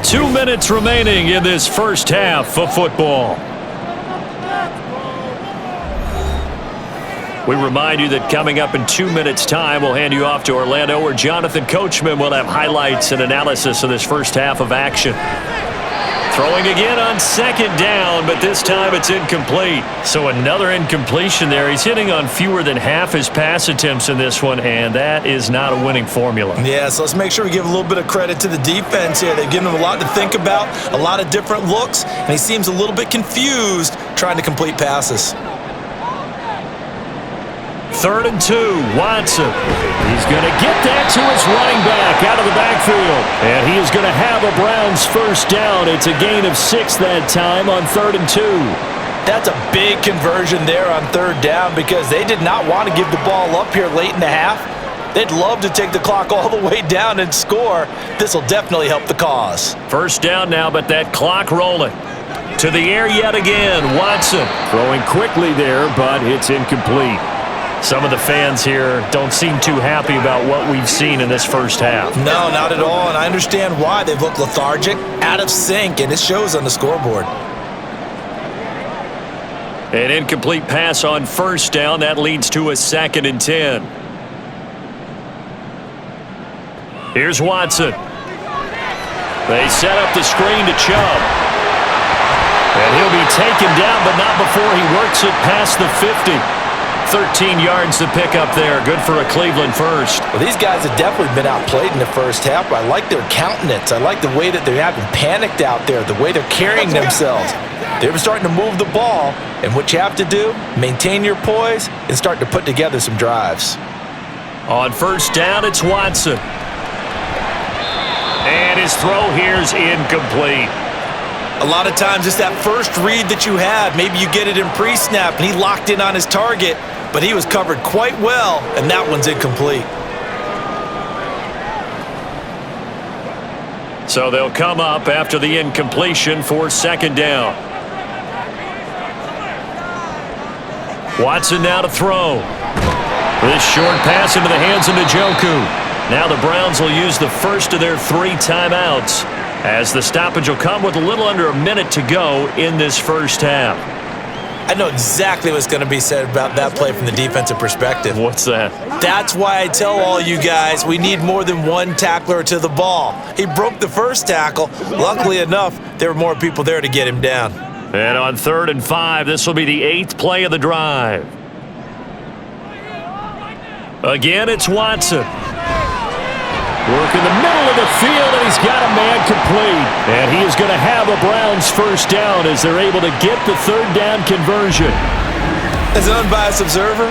Two minutes remaining in this first half of football. We remind you that coming up in 2 minutes' time, we'll hand you off to Orlando, where Jonathan Coachman will have highlights and analysis of this first half of action. Throwing again on 2nd down, but this time it's incomplete. So another incompletion there. He's hitting on fewer than half his pass attempts in this one, and that is not a winning formula. Yeah, so let's make sure we give a little bit of credit to the defense here. They've given him a lot to think about, a lot of different looks, and he seems a little bit confused trying to complete passes. 3rd and 2, Watson. He's going to get that to his running back out of the backfield. And he is going to have a Browns first down. It's a gain of 6 that time on 3rd and 2. That's a big conversion there on 3rd down, because they did not want to give the ball up here late in the half. They'd love to take the clock all the way down and score. This will definitely help the cause. First down now, but that clock rolling. To the air yet again, Watson. Throwing quickly there, but it's incomplete. Some of the fans here don't seem too happy about what we've seen in this first half. No, not at all, and I understand why. They've looked lethargic, out of sync, and it shows on the scoreboard. An incomplete pass on first down. That leads to a 2nd and 10. Here's Watson. They set up the screen to Chubb. And he'll be taken down, but not before he works it past the 50. 13 yards to pick up there. Good for a Cleveland first. Well, these guys have definitely been outplayed in the first half. I like their countenance. I like the way that they haven't panicked out there, the way they're carrying themselves. They're starting to move the ball, and what you have to do, maintain your poise and start to put together some drives. On first down, it's Watson. And his throw here is incomplete. A lot of times it's that first read that you have. Maybe you get it in pre-snap, and he locked in on his target, but he was covered quite well, and that one's incomplete. So they'll come up after the incompletion for 2nd down. Watson now to throw. This short pass into the hands of Njoku. Now the Browns will use the first of their 3 timeouts, as the stoppage will come with a little under a minute to go in this first half. I know exactly what's going to be said about that play from the defensive perspective. What's that? That's why I tell all you guys we need more than one tackler to the ball. He broke the first tackle. Luckily enough, there were more people there to get him down. And on 3rd and 5, this will be the 8th play of the drive. Again, it's Watson. Work in the middle of the field, and he's got a man complete. And he is going to have a Browns first down as they're able to get the 3rd down conversion. As an unbiased observer,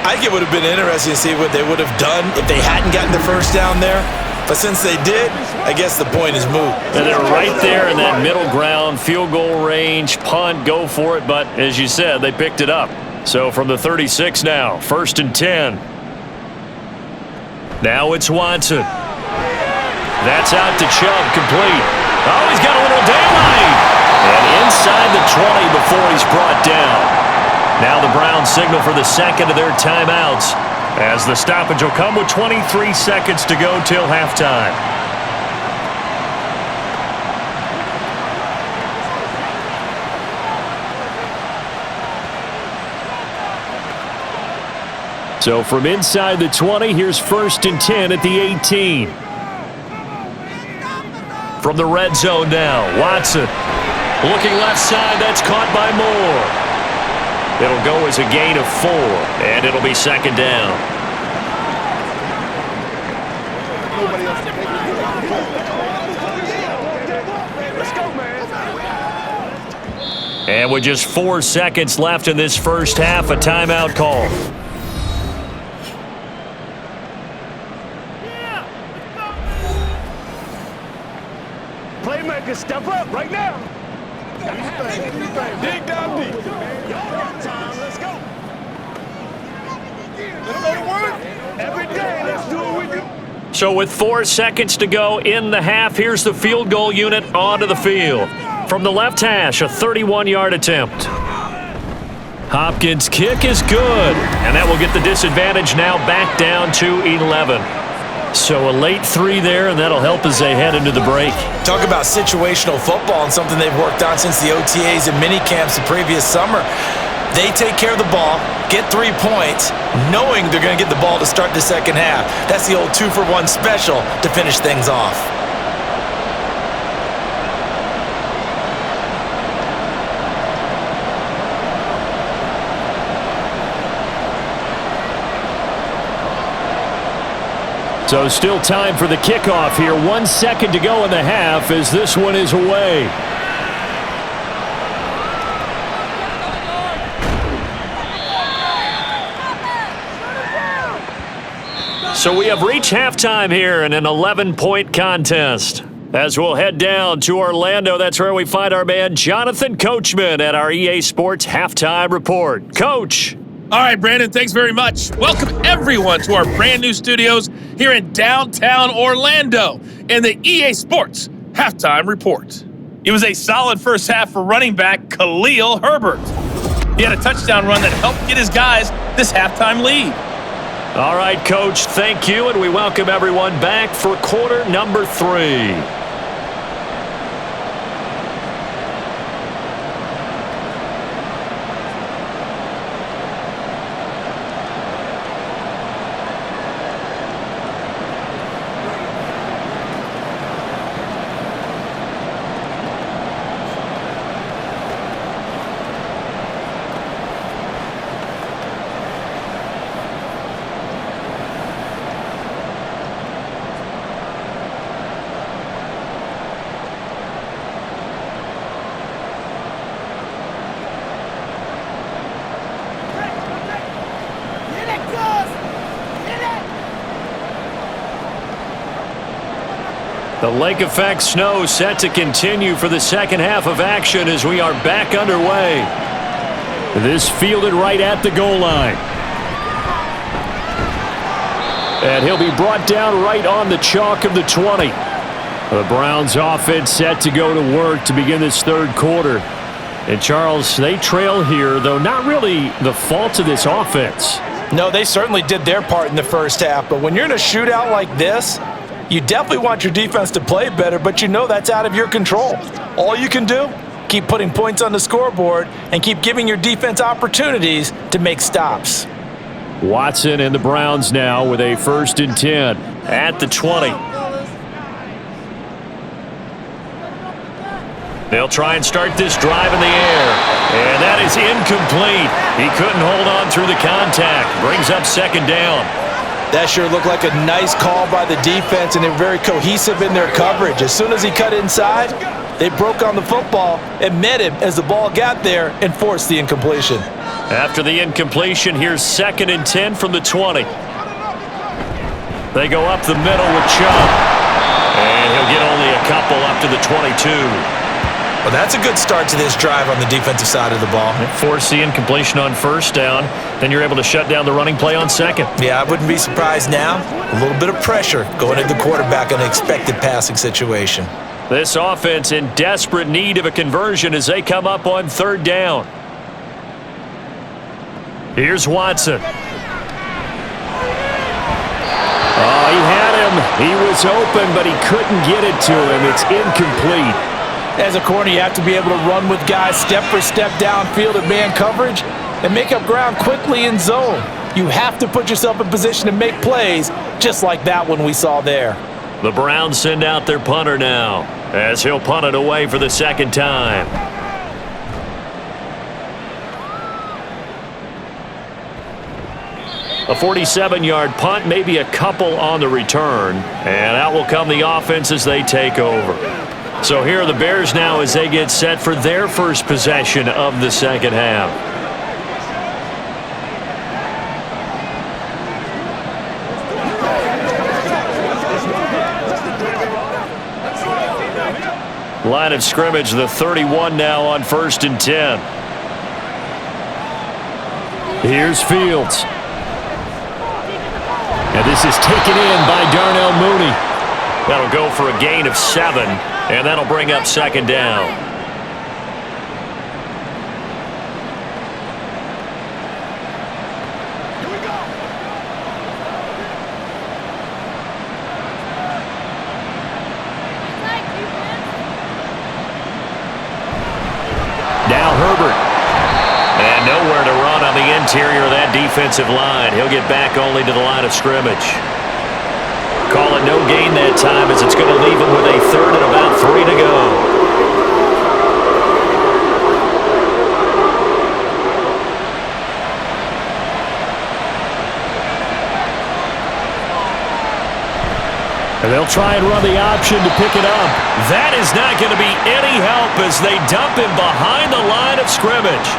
I think it would have been interesting to see what they would have done if they hadn't gotten the first down there. But since they did, I guess the point is moot. And they're right there in that middle ground, field goal range, punt, go for it. But as you said, they picked it up. So from the 36 now, 1st and 10. Now it's Watson. That's out to Chubb, complete. Oh, he's got a little daylight. And inside the 20 before he's brought down. Now the Browns signal for the 2nd of their timeouts, as the stoppage will come with 23 seconds to go till halftime. So from inside the 20, here's 1st and 10 at the 18. From the red zone now, Watson. Looking left side, that's caught by Moore. It'll go as a gain of 4, and it'll be 2nd down. Let's go, man. And with just 4 seconds left in this first half, a timeout call. Playmakers, step up right now. Dig down deep. Y'all got time. Let's go. Let's go to work. Every day, let's do what we do. So with 4 seconds to go in the half, here's the field goal unit onto the field. From the left hash, a 31-yard attempt. Hopkins' kick is good, and that will get the disadvantage now back down to 11. So a late 3 there, and that'll help as they head into the break. Talk about situational football and something they've worked on since the OTAs and mini camps the previous summer. They take care of the ball, get 3 points, knowing they're going to get the ball to start the second half. That's the old 2-for-1 special to finish things off. So still time for the kickoff here. 1 second to go in the half as this one is away. So we have reached halftime here in an 11-point contest. As we'll head down to Orlando, that's where we find our man Jonathan Coachman at our EA Sports Halftime Report. Coach. All right, Brandon, thanks very much. Welcome, everyone, to our brand new studios here in downtown Orlando in the EA Sports Halftime Report. It was a solid first half for running back Khalil Herbert. He had a touchdown run that helped get his guys this halftime lead. All right, Coach, thank you, and we welcome everyone back for quarter number 3. The lake effect snow set to continue for the second half of action as we are back underway. This fielded right at the goal line. And he'll be brought down right on the chalk of the 20. The Browns offense set to go to work to begin this third quarter. And Charles, they trail here, though not really the fault of this offense. No, they certainly did their part in the first half, but when you're in a shootout like this, you definitely want your defense to play better, but you know that's out of your control. All you can do, keep putting points on the scoreboard and keep giving your defense opportunities to make stops. Watson and the Browns now with a 1st and 10 at the 20. They'll try and start this drive in the air, and that is incomplete. He couldn't hold on through the contact. Brings up 2nd down. That sure looked like a nice call by the defense, and they're very cohesive in their coverage. As soon as he cut inside, they broke on the football and met him as the ball got there and forced the incompletion. After the incompletion, here's 2nd and 10 from the 20. They go up the middle with Chubb, and he'll get only a couple up to the 22. Well, that's a good start to this drive on the defensive side of the ball. Force the incompletion on 1st down. Then you're able to shut down the running play on 2nd. Yeah, I wouldn't be surprised now. A little bit of pressure going into the quarterback in an expected passing situation. This offense in desperate need of a conversion as they come up on 3rd down. Here's Watson. Oh, he had him. He was open, but he couldn't get it to him. It's incomplete. As a corner, you have to be able to run with guys step for step downfield in man coverage and make up ground quickly in zone. You have to put yourself in position to make plays just like that one we saw there. The Browns send out their punter now as he'll punt it away for the 2nd time. A 47-yard punt, maybe a couple on the return. And out will come the offense as they take over. So here are the Bears now as they get set for their first possession of the second half. Line of scrimmage, the 31 now on 1st and 10. Here's Fields. And this is taken in by Darnell Mooney. That'll go for a gain of 7, and that'll bring up second down. Now Herbert. And nowhere to run on the interior of that defensive line. He'll get back only to the line of scrimmage. Call it no gain that time as it's going to leave him with a third and about 3 to go. And they'll try and run the option to pick it up. That is not going to be any help as they dump him behind the line of scrimmage.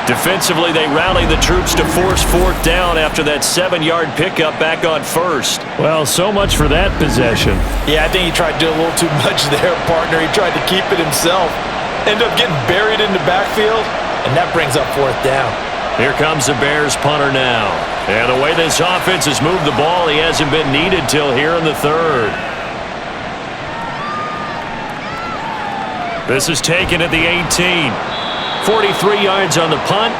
Defensively, they rally the troops to force 4th down after that 7-yard pickup back on 1st. Well, so much for that possession. Yeah, I think he tried to do a little too much there, partner. He tried to keep it himself. Ended up getting buried in the backfield, and that brings up 4th down. Here comes the Bears punter now. And the way this offense has moved the ball, he hasn't been needed till here in the 3rd. This is taken at the 18. 43 yards on the punt,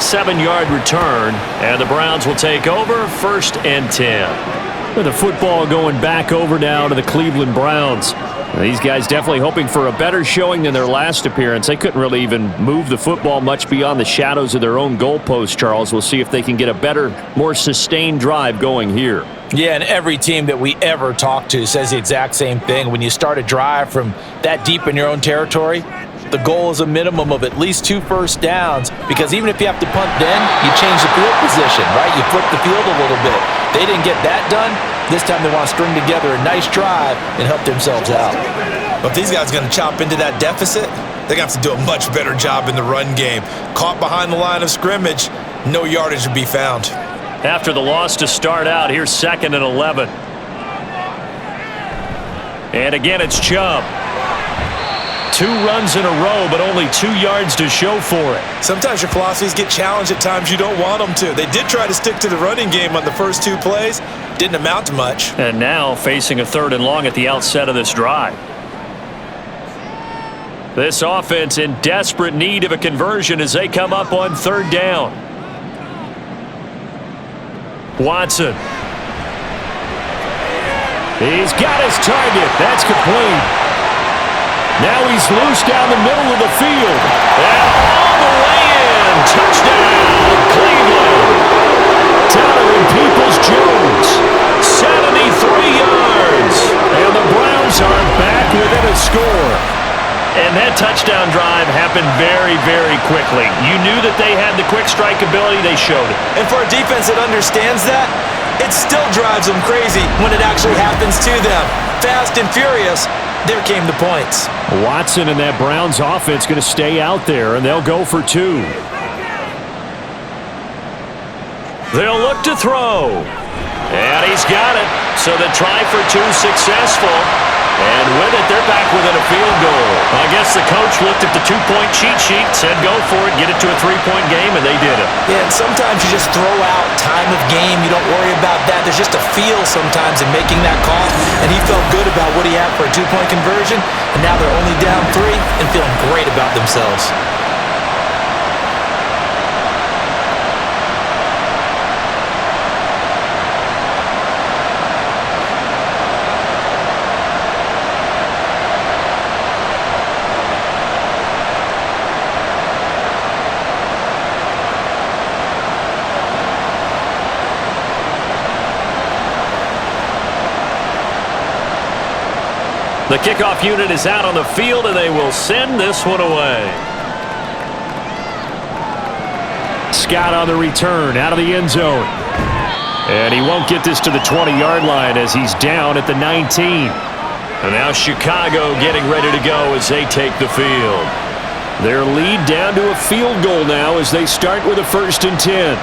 7-yard return, and the Browns will take over 1st and 10. With the football going back over now to the Cleveland Browns. These guys definitely hoping for a better showing than their last appearance. They couldn't really even move the football much beyond the shadows of their own goalpost, Charles. We'll see if they can get a better, more sustained drive going here. Yeah, and every team that we ever talk to says the exact same thing. When you start a drive from that deep in your own territory, the goal is a minimum of at least 2 first downs, because even if you have to punt then, you change the field position, right? You flip the field a little bit. They didn't get that done. This time they want to string together a nice drive and help themselves out. But if these guys are going to chop into that deficit, they're going to have to do a much better job in the run game. Caught behind the line of scrimmage, no yardage to be found. After the loss to start out, here's 2nd and 11. And again, it's Chubb. 2 runs in a row, but only 2 yards to show for it. Sometimes your philosophies get challenged at times you don't want them to. They did try to stick to the running game on the first 2 plays. Didn't amount to much. And now facing a 3rd and long at the outset of this drive. This offense in desperate need of a conversion as they come up on 3rd down. Watson. He's got his target. That's complete. Now he's loose down the middle of the field. And all the way in. Touchdown, Cleveland. Donovan Peoples-Jones. 73 yards. And the Browns are back within a score. And that touchdown drive happened very, very quickly. You knew that they had the quick strike ability. They showed it. And for a defense that understands that, it still drives them crazy when it actually happens to them. Fast and furious. There came the points. Watson and that Browns offense going to stay out there, and they'll go for 2. They'll look to throw. And he's got it. So the try for 2 successful. And with it, they're back within a field goal. I guess the coach looked at the 2-point cheat sheet, said go for it, get it to a 3-point game, and they did it. Yeah, and sometimes you just throw out time of game. You don't worry about that. There's just a feel sometimes in making that call, and he felt good about what he had for a 2-point conversion, and now they're only down 3 and feeling great about themselves. The kickoff unit is out on the field, and they will send this one away. Scott on the return, out of the end zone. And he won't get this to the 20-yard line as he's down at the 19. And now Chicago getting ready to go as they take the field. Their lead down to a field goal now as they start with a 1st and 10.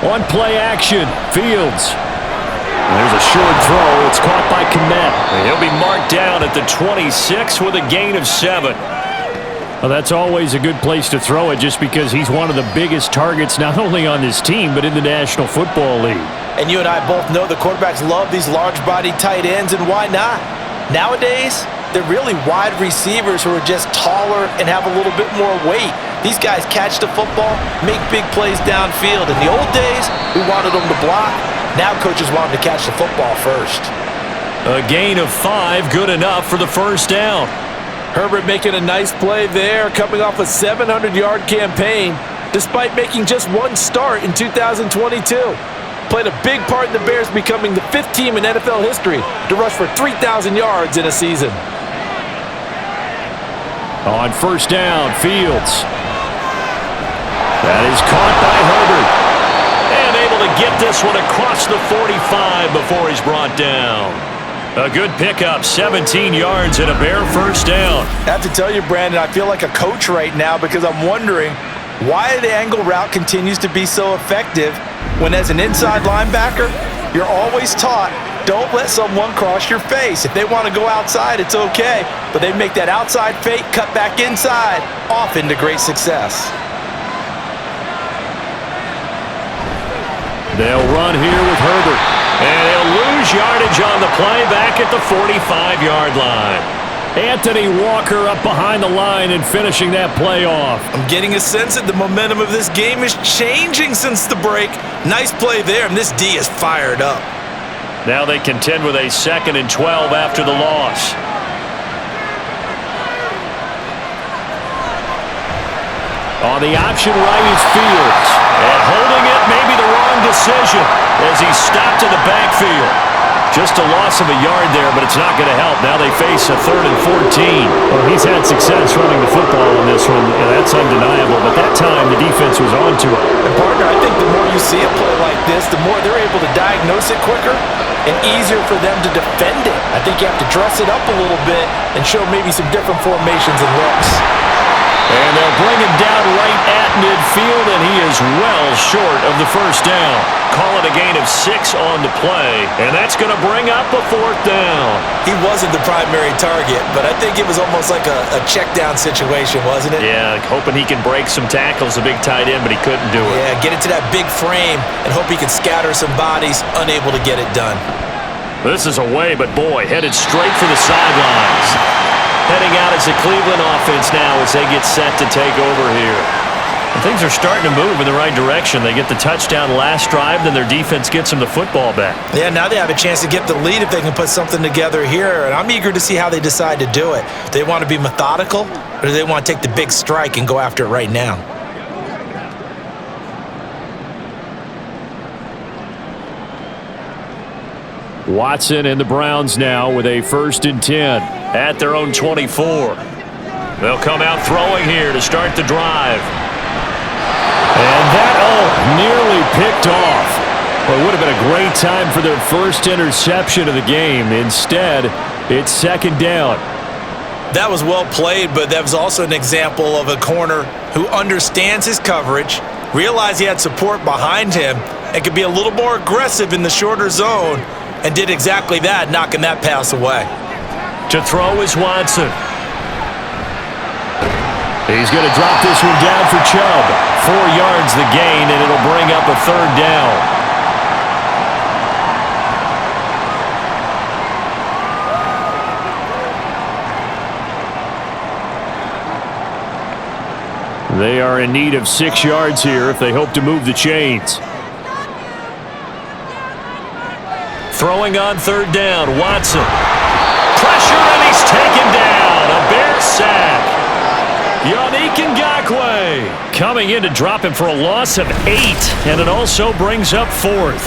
On play action, Fields. There's a short throw. It's caught by Kmet. He'll be marked down at the 26 with a gain of 7. Well, that's always a good place to throw it just because he's one of the biggest targets not only on this team but in the National Football League. And you and I both know the quarterbacks love these large-bodied tight ends, and why not? Nowadays, they're really wide receivers who are just taller and have a little bit more weight. These guys catch the football, make big plays downfield. In the old days, we wanted them to block. Now coaches want them to catch the football first. A gain of 5, good enough for the 1st down. Herbert making a nice play there, coming off a 700-yard campaign, despite making just one start in 2022. Played a big part in the Bears becoming the 5th team in NFL history to rush for 3,000 yards in a season. On 1st down, Fields. That is caught by Herbert. And able to get this one across the 45 before he's brought down. A good pickup, 17 yards and a Bear 1st down. I have to tell you, Brandon, I feel like a coach right now because I'm wondering why the angle route continues to be so effective when as an inside linebacker, you're always taught, don't let someone cross your face. If they want to go outside, it's okay. But they make that outside fake, cut back inside, off into great success. They'll run here with Herbert. And they'll lose yardage on the play back at the 45-yard line. Anthony Walker up behind the line and finishing that play off. I'm getting a sense that the momentum of this game is changing since the break. Nice play there, and this D is fired up. Now they contend with a 2nd and 12 after the loss. On the option right is Fields. And holding it may be the wrong decision as he's stopped in the backfield. Just a loss of a yard there, but it's not going to help. Now they face a 3rd and 14. Well, he's had success running the football in this one, and that's undeniable. But that time, the defense was on to it. And partner, I think the more you see a play like this, the more they're able to diagnose it quicker and easier for them to defend it. I think you have to dress it up a little bit and show maybe some different formations and looks. And they'll bring him down right at midfield, and he is well short of the 1st down. Call it a gain of 6 on the play, and that's going to bring up a 4th down. He wasn't the primary target, but I think it was almost like a check down situation, wasn't it? Yeah, hoping he can break some tackles, a big tight end, but he couldn't do it. Yeah, get into that big frame and hope he can scatter some bodies, unable to get it done. This is away, but boy, headed straight for the sidelines. Heading out as the Cleveland offense now as they get set to take over here. And things are starting to move in the right direction. They get the touchdown last drive, then their defense gets them the football back. Yeah, now they have a chance to get the lead if they can put something together here. And I'm eager to see how they decide to do it. Do they want to be methodical, or do they want to take the big strike and go after it right now? Watson and the Browns now with a 1st and 10 at their own 24. They'll come out throwing here to start the drive. And that, nearly picked off. Well, it would have been a great time for their first interception of the game. Instead, it's 2nd down. That was well played, but that was also an example of a corner who understands his coverage, realized he had support behind him, and could be a little more aggressive in the shorter zone, and did exactly that, knocking that pass away. To throw is Watson. He's going to drop this one down for Chubb. 4 yards the gain, and it'll bring up a 3rd down. They are in need of 6 yards here if they hope to move the chains. Throwing on 3rd down, Watson. Pressure, and he's taken down. A Bear sack. Yannick Ngakoue coming in to drop him for a loss of 8, and it also brings up 4th.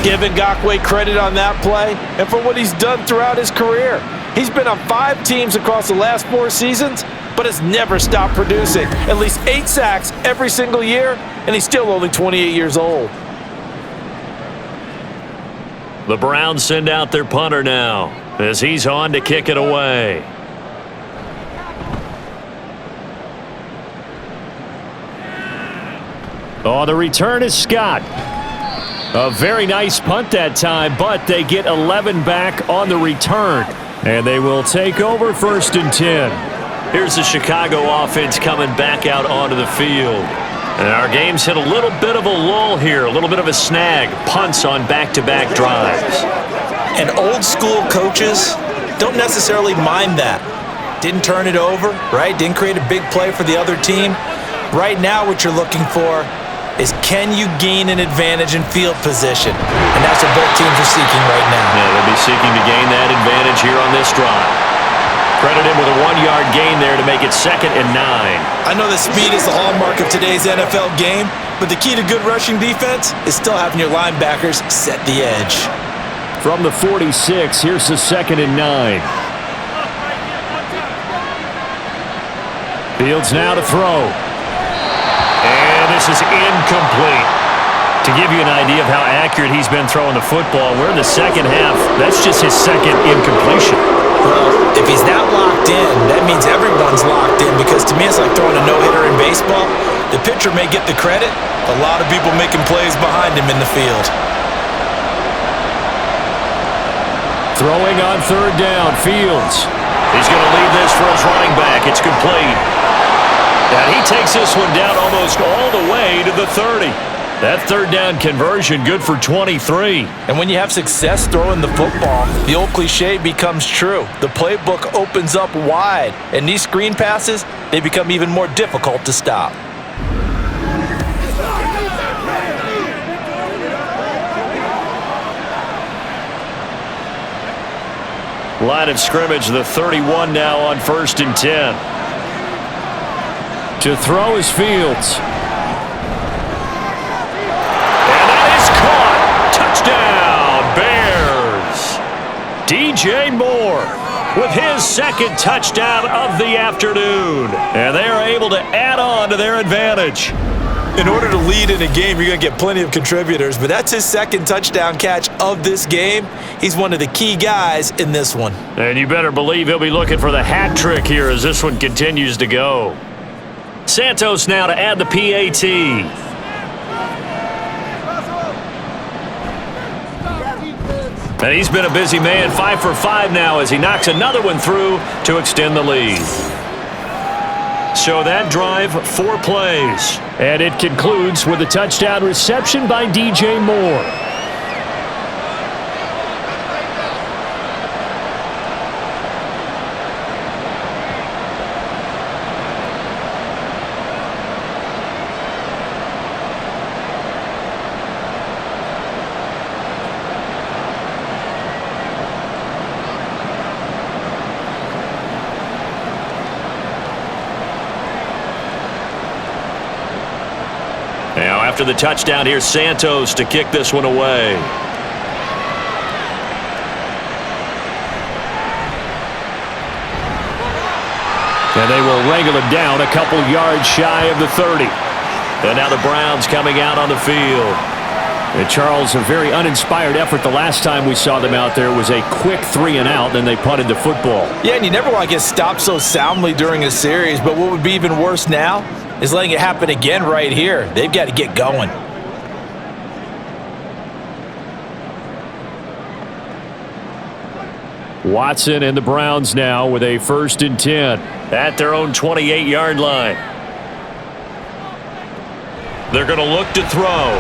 Give Ngakoue credit on that play and for what he's done throughout his career. He's been on 5 teams across the last 4 seasons, but has never stopped producing. At least 8 sacks every single year, and he's still only 28 years old. The Browns send out their punter now as he's on to kick it away. Oh, the return is Scott. A very nice punt that time, but they get 11 back on the return. And they will take over 1st and 10. Here's the Chicago offense coming back out onto the field. And our game's hit a little bit of a lull here, a little bit of a snag. Punts on back-to-back drives. And old school coaches don't necessarily mind that. Didn't turn it over, right? Didn't create a big play for the other team. Right now what you're looking for is, can you gain an advantage in field position? And that's what both teams are seeking right now. Yeah, they'll be seeking to gain that advantage here on this drive. Credit him with a 1-yard gain there to make it 2nd and 9. I know that speed is the hallmark of today's NFL game, but the key to good rushing defense is still having your linebackers set the edge. From the 46, here's the 2nd and 9. Fields now to throw. And this is incomplete. To give you an idea of how accurate he's been throwing the football, we're in the second half. That's just his 2nd incompletion. Well, if he's that locked in, that means everyone's locked in, because to me it's like throwing a no-hitter in baseball. The pitcher may get the credit, a lot of people making plays behind him in the field. Throwing on 3rd down, Fields. He's going to leave this for his running back. It's complete. And he takes this one down almost all the way to the 30. That 3rd down conversion good for 23. And when you have success throwing the football, the old cliche becomes true. The playbook opens up wide, and these screen passes, they become even more difficult to stop. Line of scrimmage, the 31 now on 1st and 10. To throw is Fields. And that is caught. Touchdown, Bears. DJ Moore with his 2nd touchdown of the afternoon. And they are able to add on to their advantage. In order to lead in a game, you're going to get plenty of contributors, but that's his 2nd touchdown catch of this game. He's one of the key guys in this one. And you better believe he'll be looking for the hat trick here as this one continues to go. Santos now to add the PAT. And he's been a busy man, 5 for 5 now as he knocks another one through to extend the lead. So that drive, 4 plays. And it concludes with a touchdown reception by DJ Moore. Now, after the touchdown, here's Santos to kick this one away. And they will wrangle him down a couple yards shy of the 30. And now the Browns coming out on the field. And Charles, a very uninspired effort the last time we saw them out there was a quick 3-and-out, then they punted the football. Yeah, and you never want to get stopped so soundly during a series, but what would be even worse now is letting it happen again right here. They've got to get going. Watson and the Browns now with a 1st and 10 at their own 28-yard line. They're going to look to throw.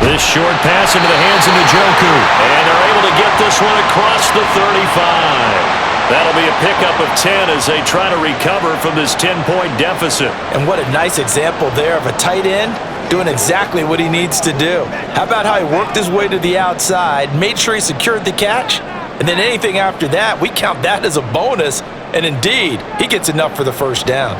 This short pass into the hands of Njoku. And they're able to get this one across the 35. That'll be a pickup of 10 as they try to recover from this 10-point deficit. And what a nice example there of a tight end doing exactly what he needs to do. How about how he worked his way to the outside, made sure he secured the catch, and then anything after that, we count that as a bonus And indeed, he gets enough for the first down.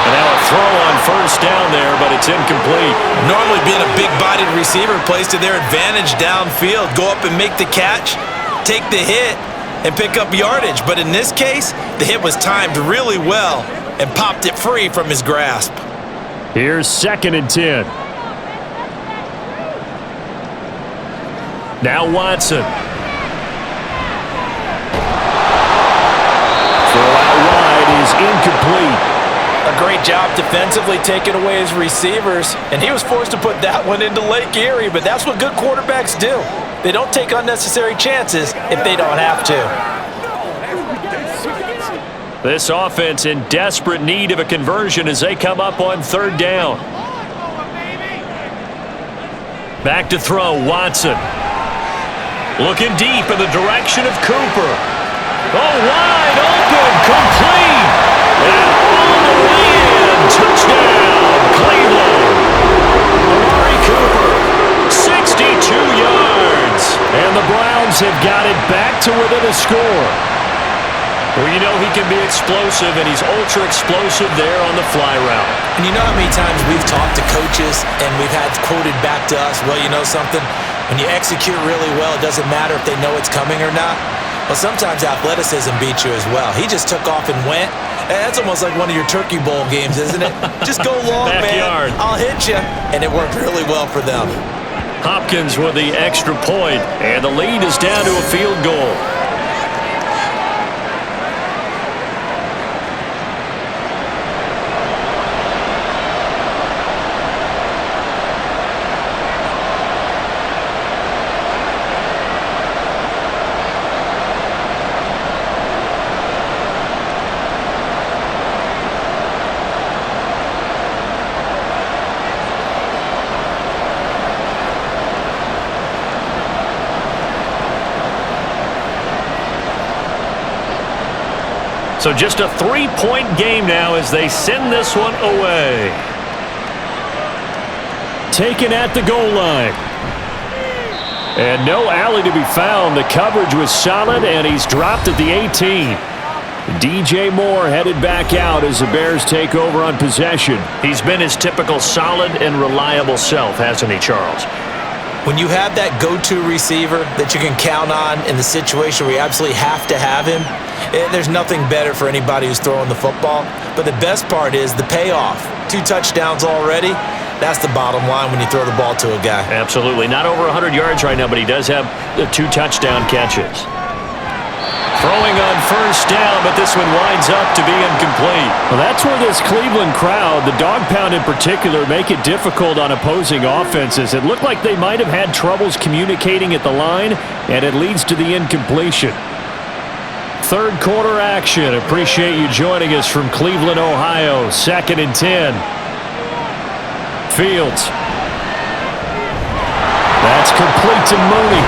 And now a throw on first down there, but it's incomplete. Normally being a big-bodied receiver plays to their advantage downfield. Go up and make the catch, take the hit, and pick up yardage. But in this case, the hit was timed really well and popped it free from his grasp. Here's 2nd and 10. Now Watson. Throw out wide is incomplete. A great job defensively taking away his receivers, and he was forced to put that one into Lake Erie, but that's what good quarterbacks do. They don't take unnecessary chances if they don't have to. This offense in desperate need of a conversion as they come up on 3rd down. Back to throw, Watson. Looking deep in the direction of Cooper. Oh, wide open, complete. And all the way in, touchdown, Cleveland. Amari Cooper, 62 yards. And the Browns have got it back to within a score. Well, you know he can be explosive, and he's ultra-explosive there on the fly route. And you know how many times we've talked to coaches and we've had quoted back to us, well, you know something? When you execute really well, it doesn't matter if they know it's coming or not. Well, sometimes athleticism beats you as well. He just took off and went. And that's almost like one of your Turkey Bowl games, isn't it? Just go long, Backyard. man. I'll hit you. And it worked really well for them. Hopkins with the extra point, and the lead is down to a field goal. So just a 3-point game now as they send this one away. Taken at the goal line. And no alley to be found. The coverage was solid, and he's dropped at the 18. DJ Moore headed back out as the Bears take over on possession. He's been his typical solid and reliable self, hasn't he, Charles? When you have that go-to receiver that you can count on in the situation where you absolutely have to have him, there's nothing better for anybody who's throwing the football. But the best part is the payoff. 2 touchdowns already. That's the bottom line when you throw the ball to a guy. Absolutely. Not over 100 yards right now, but he does have 2 touchdown catches. Throwing on first down, but this one winds up to be incomplete. Well, that's where this Cleveland crowd, the dog pound in particular, make it difficult on opposing offenses. It looked like they might have had troubles communicating at the line, and it leads to the incompletion. 3rd quarter action. Appreciate you joining us from Cleveland, Ohio. 2nd and 10. Fields. That's complete to Mooney.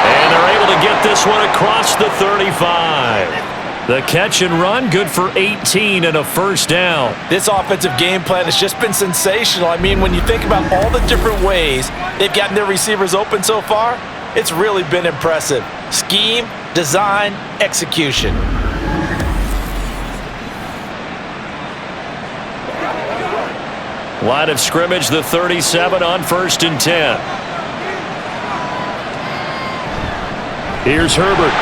And they're able to get this one across the 35. The catch and run, good for 18 and a first down. This offensive game plan has just been sensational. I mean, when you think about all the different ways they've gotten their receivers open so far, it's really been impressive. Scheme, design, execution. Line of scrimmage, the 37 on 1st and 10. Here's Herbert.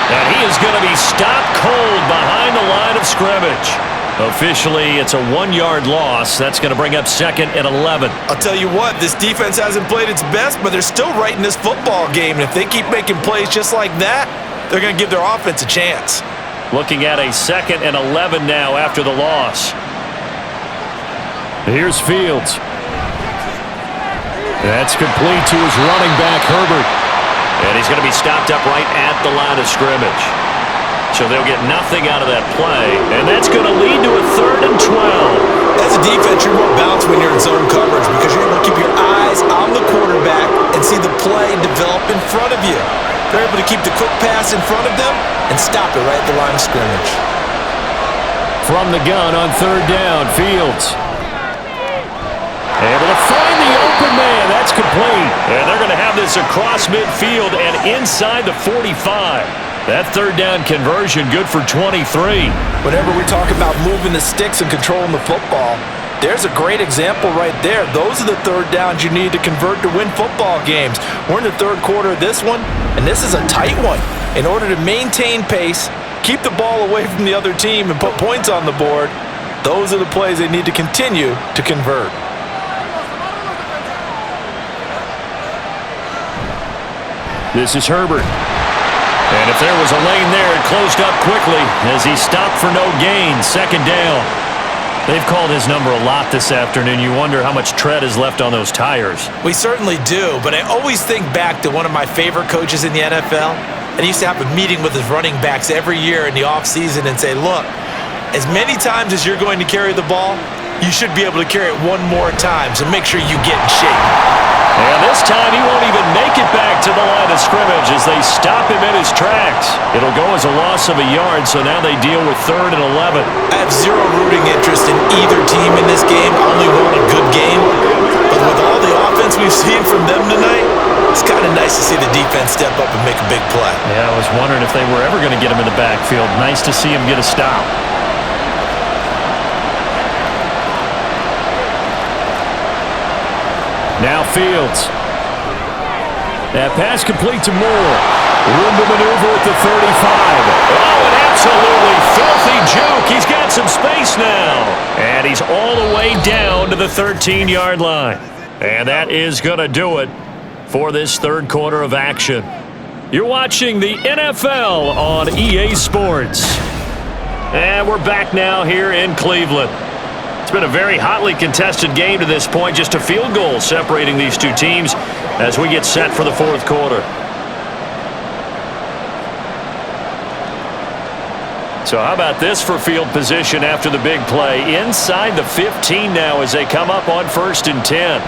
And he is going to be stopped cold behind the line of scrimmage. Officially, it's a 1-yard loss. That's going to bring up 2nd and 11. I'll tell you what, this defense hasn't played its best, but they're still right in this football game. And if they keep making plays just like that, they're going to give their offense a chance. Looking at a 2nd and 11 now after the loss. Here's Fields. That's complete to his running back, Herbert. And he's going to be stopped up right at the line of scrimmage. So they'll get nothing out of that play. And that's going to lead to a 3rd and 12. As a defense, you're more balanced when you're in zone coverage because you're able to keep your eyes on the quarterback and see the play develop in front of you. They're able to keep the quick pass in front of them and stop it right at the line of scrimmage. From the gun on 3rd down, Fields. Able to find the open man. That's complete. And they're going to have this across midfield and inside the 45. That third down conversion good for 23. Whenever we talk about moving the sticks and controlling the football, there's a great example right there. Those are the third downs you need to convert to win football games. We're in the third quarter of this one, and this is a tight one. In order to maintain pace, keep the ball away from the other team, and put points on the board, those are the plays they need to continue to convert. This is Herbert. And if there was a lane there, it closed up quickly as he stopped for no gain. Second down. They've called his number a lot this afternoon. You wonder how much tread is left on those tires. We certainly do, but I always think back to one of my favorite coaches in the NFL. And he used to have a meeting with his running backs every year in the offseason and say, look, as many times as you're going to carry the ball, you should be able to carry it one more time, so make sure you get in shape. And this time he won't even make it back to the line of scrimmage as they stop him in his tracks. It'll go as a loss of a yard, so now they deal with 3rd and 11. I have zero rooting interest in either team in this game. I only want a good game. But with all the offense we've seen from them tonight, it's kind of nice to see the defense step up and make a big play. Yeah, I was wondering if they were ever going to get him in the backfield. Nice to see him get a stop. Now Fields. That pass complete to Moore. Room to maneuver at the 35. Oh, an absolutely filthy juke. He's got some space now. And he's all the way down to the 13-yard line. And that is going to do it for this third quarter of action. You're watching the NFL on EA Sports. And we're back now here in Cleveland. It's been a very hotly contested game to this point. Just a field goal separating these two teams as we get set for the fourth quarter. So how about this for field position after the big play? Inside the 15 now as they come up on 1st and 10.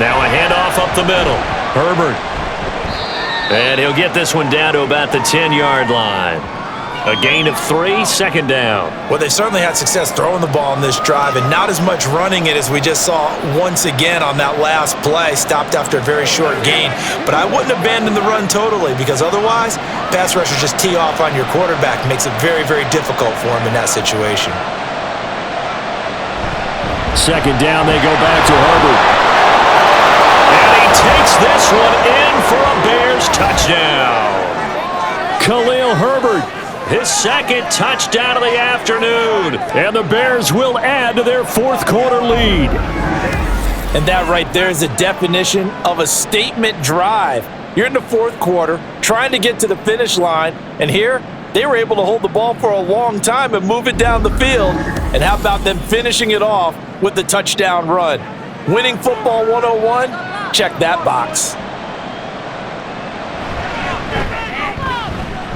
Now a handoff up the middle. Herbert. And he'll get this one down to about the 10-yard line. A gain of 3, second down. Well, they certainly had success throwing the ball on this drive and not as much running it as we just saw once again on that last play. Stopped after a very short gain. But I wouldn't abandon the run totally because otherwise, pass rushers just tee off on your quarterback. Makes it very, very difficult for him in that situation. Second down, they go back to Herbert. And he takes this one in for a Bears touchdown. Khalil Herbert. His second touchdown of the afternoon. And the Bears will add to their fourth quarter lead. And that right there is the definition of a statement drive. You're in the fourth quarter, trying to get to the finish line, and here, they were able to hold the ball for a long time and move it down the field. And how about them finishing it off with the touchdown run? Winning football 101? Check that box.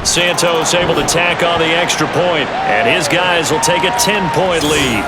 Santos able to tack on the extra point, and his guys will take a 10-point lead.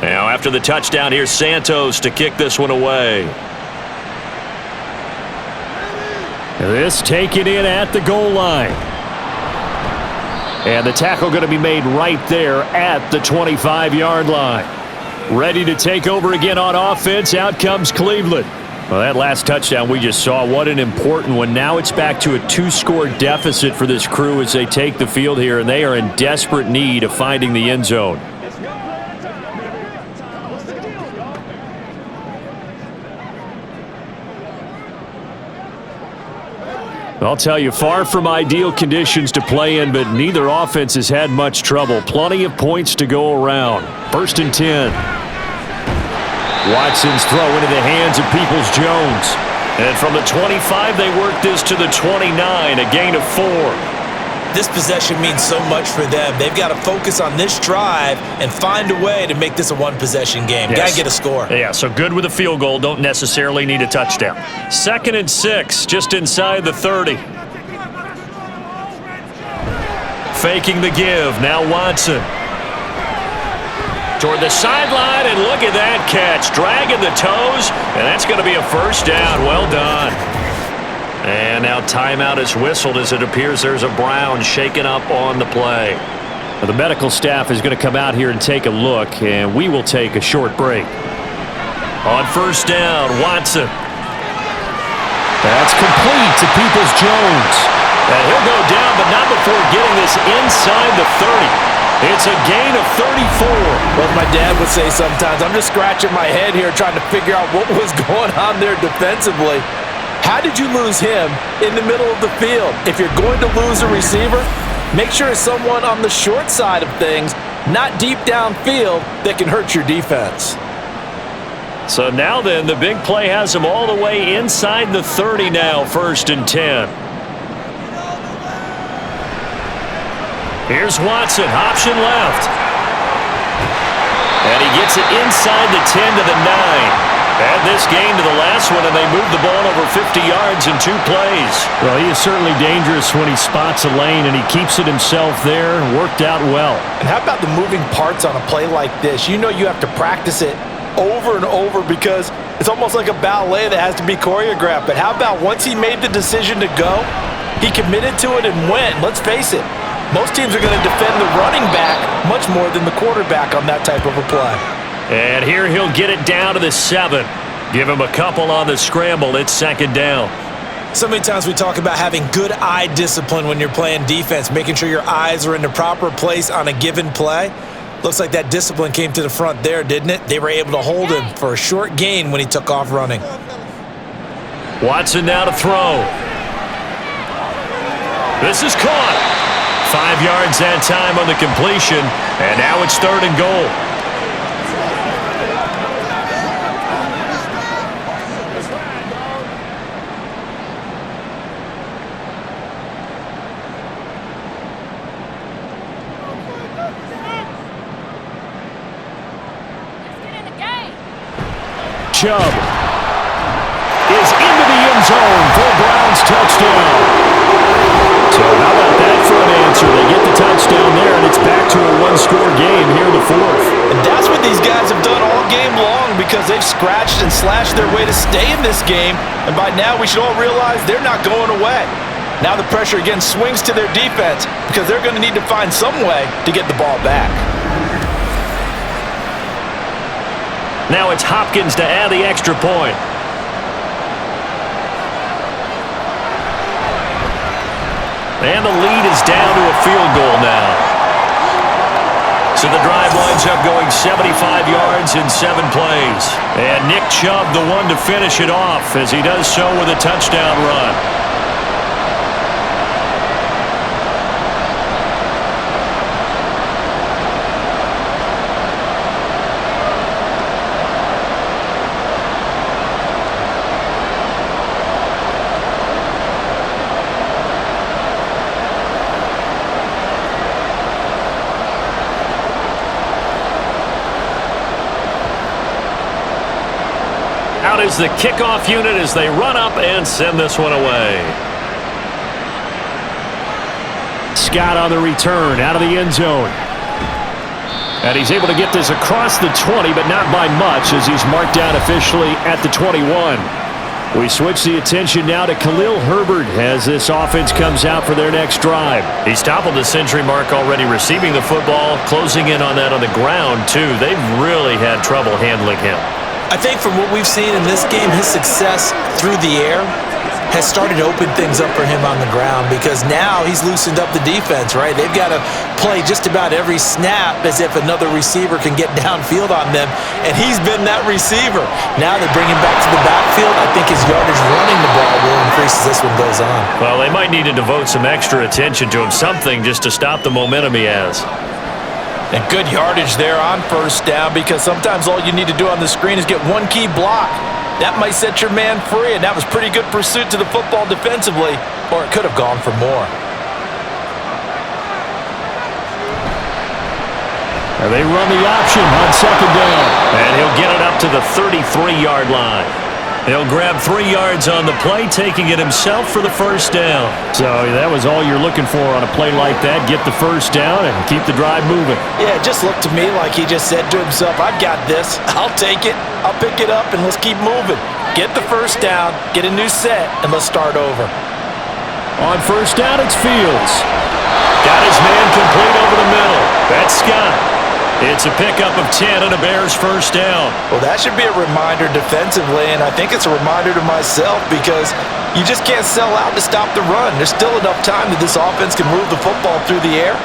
Now, after the touchdown, here's Santos to kick this one away. This taken in at the goal line. And the tackle going to be made right there at the 25-yard line. Ready to take over again on offense. Out comes Cleveland. Well, that last touchdown we just saw, what an important one. Now it's back to a 2-score deficit for this crew as they take the field here, and they are in desperate need of finding the end zone. I'll tell you, far from ideal conditions to play in, but neither offense has had much trouble. Plenty of points to go around. 1st and 10. Watson's throw into the hands of Peoples-Jones. And from the 25, they work this to the 29, a gain of 4. This possession means so much for them. They've got to focus on this drive and find a way to make this a one-possession game. Got to get a score. Yeah, so good with a field goal. Don't necessarily need a touchdown. 2nd and 6, just inside the 30. faking the give. Now Watson. Toward the sideline, and look at that catch. Dragging the toes, and that's going to be a first down. Well done. And now timeout is whistled as it appears there's a Brown shaken up on the play. Well, the medical staff is going to come out here and take a look, and we will take a short break. On first down, Watson. That's complete to Peoples-Jones. And he'll go down, but not before getting this inside the 30. It's a gain of 34. Well, as my dad would say sometimes, I'm just scratching my head here trying to figure out what was going on there defensively. How did you lose him in the middle of the field? If you're going to lose a receiver, make sure it's someone on the short side of things, not deep downfield, that can hurt your defense. So now then, the big play has him all the way inside the 30 now, 1st and 10. Here's Watson, option left. And he gets it inside the 10 to the 9. Add this gain to the last one, and they move the ball over 50 yards in 2 plays. Well, he is certainly dangerous when he spots a lane, and he keeps it himself there. Worked out well. And how about the moving parts on a play like this? You know you have to practice it over and over because it's almost like a ballet that has to be choreographed. But how about once he made the decision to go, he committed to it and went. Let's face it. Most teams are going to defend the running back much more than the quarterback on that type of a play. And here he'll get it down to the 7. Give him a couple on the scramble. It's 2nd down. So many times we talk about having good eye discipline when you're playing defense, making sure your eyes are in the proper place on a given play. Looks like that discipline came to the front there, didn't it? They were able to hold him for a short gain when he took off running. Watson now to throw. This is caught. 5 yards that time on the completion, and now it's 3rd and goal. Chubb is into the end zone for a Browns touchdown. So how about that for an answer? They get the touchdown there, and it's back to a one-score game here in the 4th. And that's what these guys have done all game long because they've scratched and slashed their way to stay in this game. And by now, we should all realize they're not going away. Now the pressure again swings to their defense because they're going to need to find some way to get the ball back. Now it's Hopkins to add the extra point. And the lead is down to a field goal now. So the drive winds up going 75 yards in 7 plays. And Nick Chubb the one to finish it off as he does so with a touchdown run. Out is the kickoff unit as they run up and send this one away. Scott on the return out of the end zone. And he's able to get this across the 20, but not by much as he's marked down officially at the 21. We switch the attention now to Khalil Herbert as this offense comes out for their next drive. He's toppled the century mark already receiving the football, closing in on that on the ground too. They've really had trouble handling him. I think from what we've seen in this game, his success through the air has started to open things up for him on the ground because now he's loosened up the defense, right? They've got to play just about every snap as if another receiver can get downfield on them, and he's been that receiver. Now they bring him back to the backfield. I think his yardage running the ball will increase as this one goes on. Well, they might need to devote some extra attention to him, something just to stop the momentum he has. And good yardage there on first down because sometimes all you need to do on the screen is get one key block. That might set your man free, and that was pretty good pursuit to the football defensively, or it could have gone for more. And they run the option on second down. And he'll get it up to the 33-yard line. He'll grab 3 yards on the play, taking it himself for the first down. So that was all you're looking for on a play like that. Get the first down and keep the drive moving. Yeah, it just looked to me like he just said to himself, I've got this. I'll take it. I'll pick it up, and let's keep moving. Get the first down, get a new set, and let's start over. On first down, it's Fields. Got his man complete over the middle. That's Scott. It's a pickup of 10 and a Bears first down. Well, that should be a reminder defensively, and I think it's a reminder to myself because you just can't sell out to stop the run. There's still enough time that this offense can move the football through the air,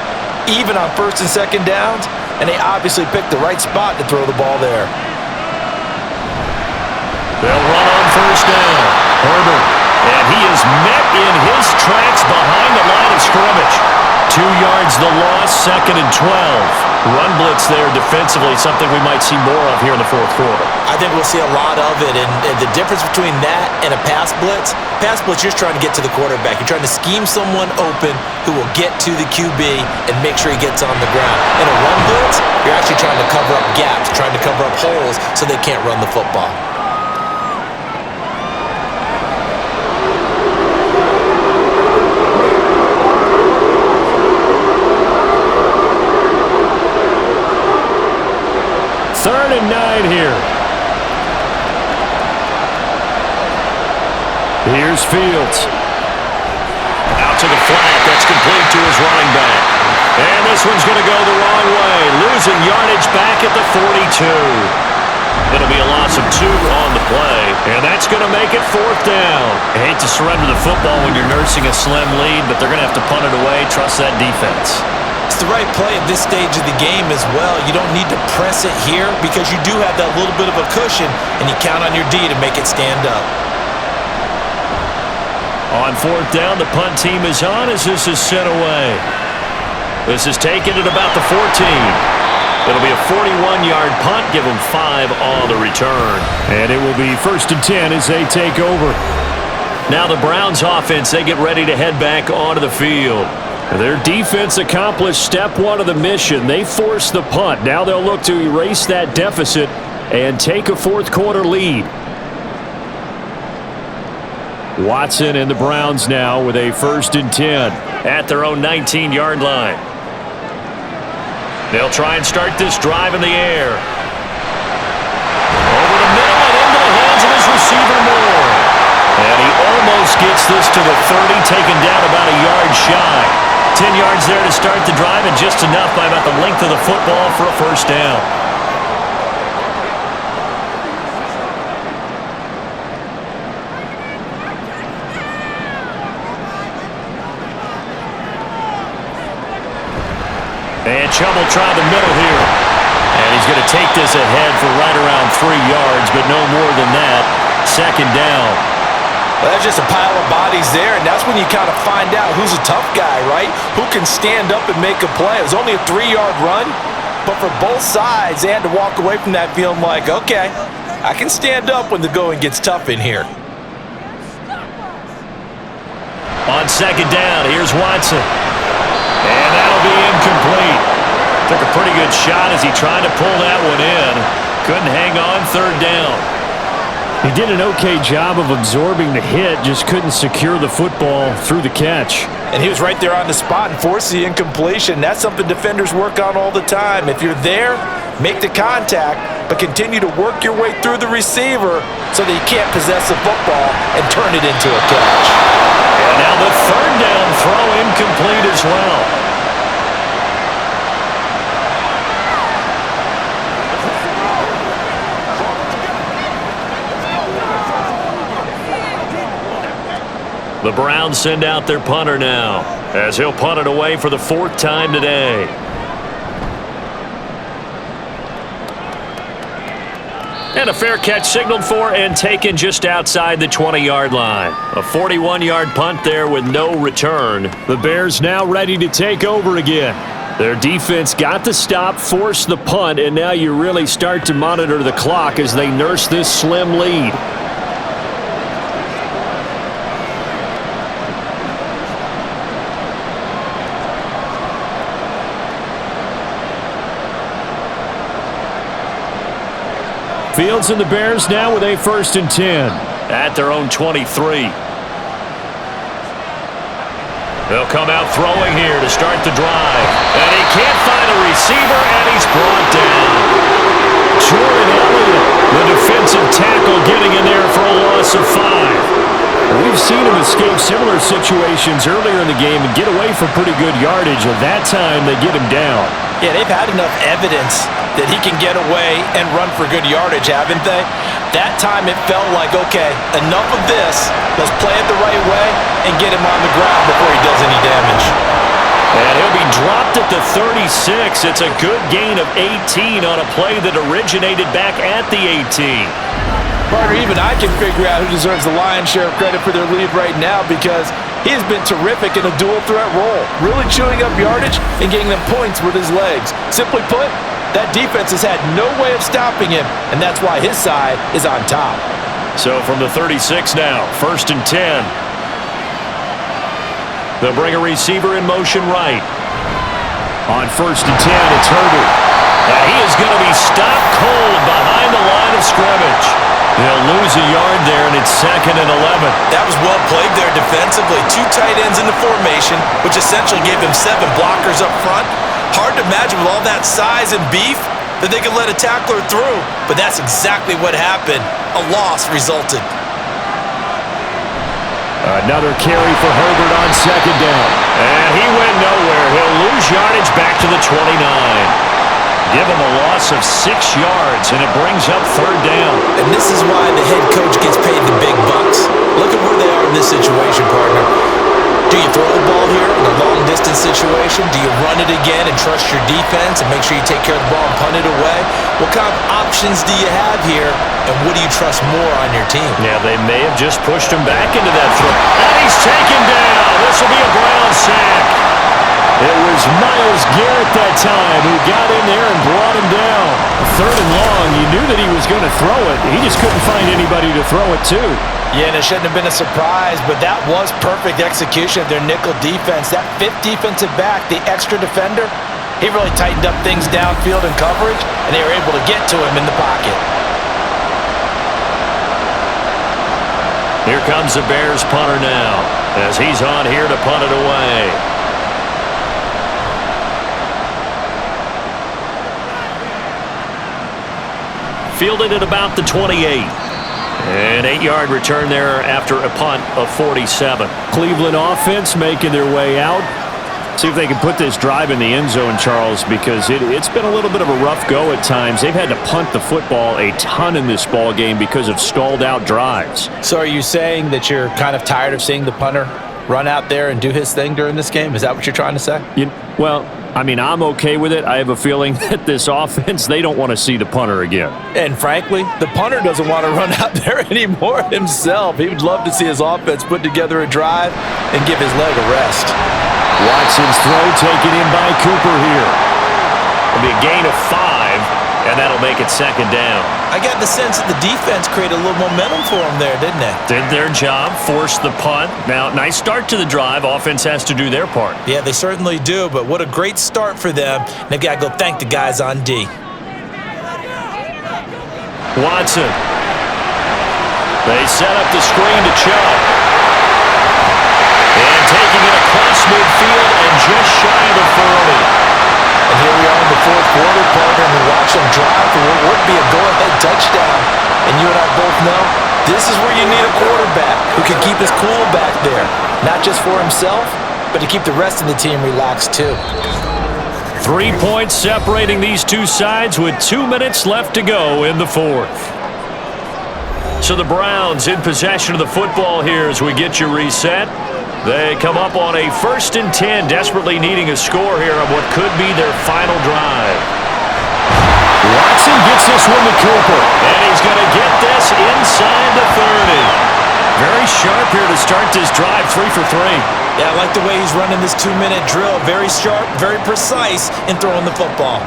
even on first and second downs, and they obviously picked the right spot to throw the ball there. They'll run on first down. Herbert, and he is met in his tracks behind the line of scrimmage. 2 yards the loss, 2nd and 12. Run blitz there defensively, something we might see more of here in the fourth quarter. I think we'll see a lot of it, and the difference between that and a pass blitz, you're just trying to get to the quarterback. You're trying to scheme someone open who will get to the QB and make sure he gets on the ground. In a run blitz, you're actually trying to cover up gaps, trying to cover up holes so they can't run the football. Third and 9 here. Here's Fields. Out to the flat. That's complete to his running back. And this one's going to go the wrong way. Losing yardage back at the 42. It'll be a loss of 2 on the play. And that's going to make it fourth down. I hate to surrender the football when you're nursing a slim lead, but they're going to have to punt it away. Trust that defense. It's the right play at this stage of the game as well. You don't need to press it here because you do have that little bit of a cushion, and you count on your D to make it stand up. On fourth down, the punt team is on as this is sent away. This is taken at about the 14. It'll be a 41-yard punt. Give them 5 on the return. And it will be 1st and 10 as they take over. Now the Browns offense, they get ready to head back onto the field. Their defense accomplished step 1 of the mission. They forced the punt. Now they'll look to erase that deficit and take a fourth quarter lead. Watson and the Browns now with a 1st and 10 at their own 19-yard line. They'll try and start this drive in the air. Over the middle and into the hands of his receiver Moore. And he almost gets this to the 30, taken down about a yard shy. 10 yards there to start the drive, and just enough by about the length of the football for a first down. And Chubb will try the middle here. And he's going to take this ahead for right around 3 yards, but no more than that. 2nd down. Well, that's just a pile of bodies there, and that's when you kind of find out who's a tough guy, right? Who can stand up and make a play. It was only a 3-yard run, but for both sides, they had to walk away from that feeling like, okay, I can stand up when the going gets tough in here. On 2nd down, here's Watson. And that'll be incomplete. Took a pretty good shot as he tried to pull that one in. Couldn't hang on 3rd down. He did an okay job of absorbing the hit, just couldn't secure the football through the catch. And he was right there on the spot and forced the incompletion. That's something defenders work on all the time. If you're there, make the contact, but continue to work your way through the receiver so that you can't possess the football and turn it into a catch. And now the 3rd down throw incomplete as well. The Browns send out their punter now, as he'll punt it away for the 4th time today. And a fair catch signaled for and taken just outside the 20-yard line. A 41-yard punt there with no return. The Bears now ready to take over again. Their defense got the stop, forced the punt, and now you really start to monitor the clock as they nurse this slim lead. Fields and the Bears now with a 1st and 10 at their own 23. They'll come out throwing here to start the drive. And he can't find a receiver, and he's brought down. Jordan Elliott, the defensive tackle, getting in there for a loss of 5. We've seen him escape similar situations earlier in the game and get away for pretty good yardage, and that time they get him down. Yeah, they've had enough evidence that he can get away and run for good yardage, haven't they? That time it felt like, okay, enough of this. Let's play it the right way and get him on the ground before he does any damage. And he'll be dropped at the 36. It's a good gain of 18 on a play that originated back at the 18. Partner, even I can figure out who deserves the lion's share of credit for their lead right now because he has been terrific in a dual threat role, really chewing up yardage and getting them points with his legs. Simply put, that defense has had no way of stopping him, and that's why his side is on top. So from the 36 now, 1st and 10. They'll bring a receiver in motion right. On 1st and 10, it's Herbert. And he is going to be stopped cold behind the line of scrimmage. They'll lose a yard there, and it's 2nd and 11. That was well played there defensively. 2 tight ends in the formation, which essentially gave them 7 blockers up front. Hard to imagine with all that size and beef that they could let a tackler through, but that's exactly what happened. A loss resulted. Another carry for Herbert on 2nd down. And he went nowhere. He'll lose yardage back to the 29. Give him a loss of 6 yards, and it brings up 3rd down. And this is why the head coach gets paid the big bucks. Look at where they are in this situation, partner. Do you throw the ball here in a long-distance situation? Do you run it again and trust your defense and make sure you take care of the ball and punt it away? What kind of options do you have here, and what do you trust more on your team? Yeah, they may have just pushed him back into that throw. And he's taken down. This will be a Brown sack. It was Myles Garrett that time who got in there and brought him down. 3rd and long, you knew that he was going to throw it. He just couldn't find anybody to throw it to. Yeah, and it shouldn't have been a surprise, but that was perfect execution of their nickel defense. That 5th defensive back, the extra defender, he really tightened up things downfield in coverage, and they were able to get to him in the pocket. Here comes the Bears punter now, as he's on here to punt it away. Fielded at about the 28. An 8-yard return there after a punt of 47. Cleveland offense making their way out. See if they can put this drive in the end zone, Charles, because it's been a little bit of a rough go at times. They've had to punt the football a ton in this ball game because of stalled out drives. So are you saying that you're kind of tired of seeing the punter run out there and do his thing during this game? Is that what you're trying to say? Well, I mean, I'm okay with it. I have a feeling that this offense, they don't want to see the punter again. And frankly, the punter doesn't want to run out there anymore himself. He would love to see his offense put together a drive and give his leg a rest. Watson's throw taken in by Cooper here. It'll be a gain of 5, and that'll make it 2nd down. I got the sense that the defense created a little momentum for them there, didn't they? Did their job, forced the punt. Now, nice start to the drive. Offense has to do their part. Yeah, they certainly do, but what a great start for them. They've got to go thank the guys on D. Watson. They set up the screen to Chubb. And taking it across midfield and just shy of the 40. And here we are in the 4th quarter, partner, and we watch them drive for what would be a go-ahead touchdown. And you and I both know this is where you need a quarterback who can keep his cool back there. Not just for himself, but to keep the rest of the team relaxed too. 3 points separating these two sides with 2 minutes left to go in the 4th. So the Browns in possession of the football here as we get you reset. They come up on a 1st and 10, desperately needing a score here on what could be their final drive. Watson gets this one to Cooper, and he's going to get this inside the 30. Very sharp here to start this drive, 3 for 3. Yeah, I like the way he's running this 2-minute drill. Very sharp, very precise in throwing the football.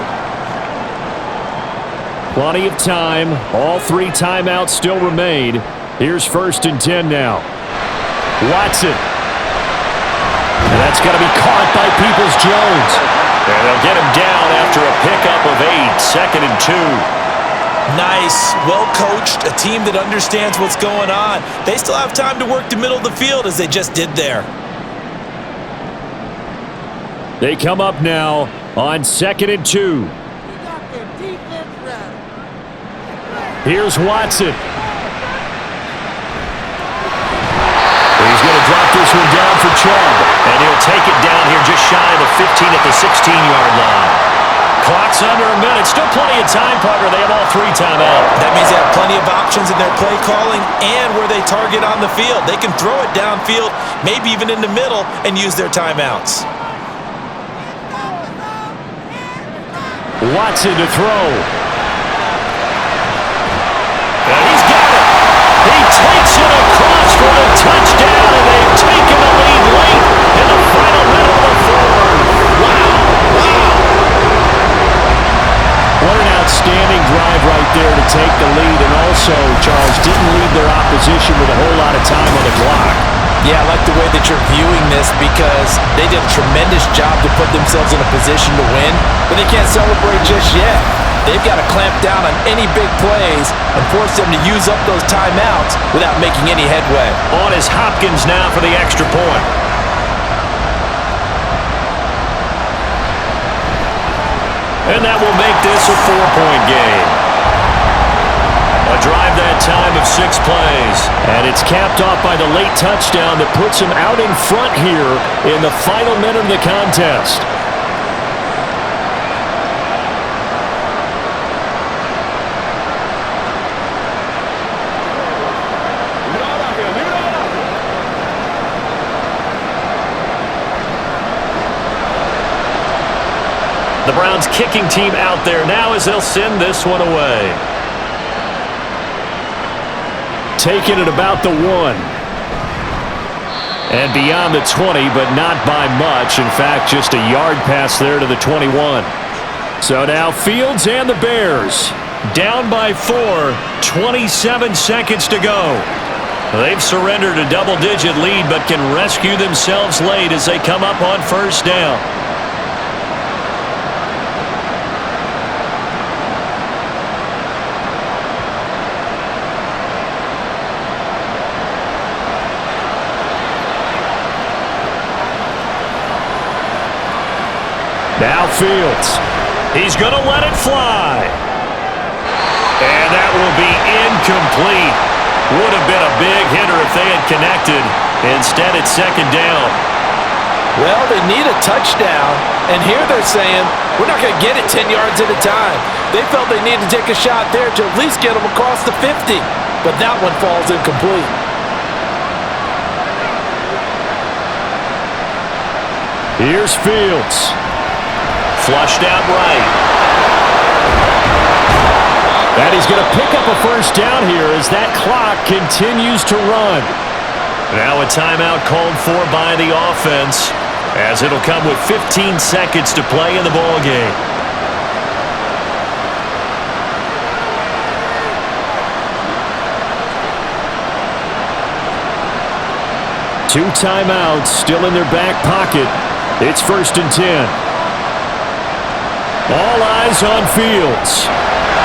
Plenty of time. All 3 timeouts still remain. Here's 1st and 10 now. Watson. And that's going to be caught by Peoples-Jones. And they'll get him down after a pickup of 8, 2nd and 2. Nice, well-coached, a team that understands what's going on. They still have time to work the middle of the field as they just did there. They come up now on 2nd and 2. Here's Watson. He's going to drop this one down for Chubb. And he'll take it down here just shy of the 15 at the 16-yard line. Clock's under a minute. Still plenty of time, partner. They have all 3 timeouts. That means they have plenty of options in their play calling and where they target on the field. They can throw it downfield, maybe even in the middle, and use their timeouts. Watson to throw. And he's got it. He takes it across for a touchdown, and they've taken the lead late in the final minute of the 4th. Wow. What an outstanding drive right there to take the lead, and also, Charles, didn't leave their opposition with a whole lot of time on the clock. Yeah, I like the way that you're viewing this because they did a tremendous job to put themselves in a position to win, but they can't celebrate just yet. They've got to clamp down on any big plays and force them to use up those timeouts without making any headway. On is Hopkins now for the extra point. And that will make this a 4-point game. A drive that time of 6 plays. And it's capped off by the late touchdown that puts him out in front here in the final minute of the contest. The Browns kicking team out there now as they'll send this one away. Taking it about the 1. And beyond the 20, but not by much. In fact, just a yard pass there to the 21. So now Fields and the Bears down by 4, 27 seconds to go. They've surrendered a double-digit lead, but can rescue themselves late as they come up on 1st down. Now Fields. He's going to let it fly. And that will be incomplete. Would have been a big hitter if they had connected. Instead, it's 2nd down. Well, they need a touchdown, and here they're saying, we're not going to get it 10 yards at a time. They felt they needed to take a shot there to at least get them across the 50, but that one falls incomplete. Here's Fields. Flushed out right. And he's going to pick up a 1st down here as that clock continues to run. Now a timeout called for by the offense as it'll come with 15 seconds to play in the ballgame. Two timeouts still in their back pocket. It's 1st and 10. All eyes on Fields.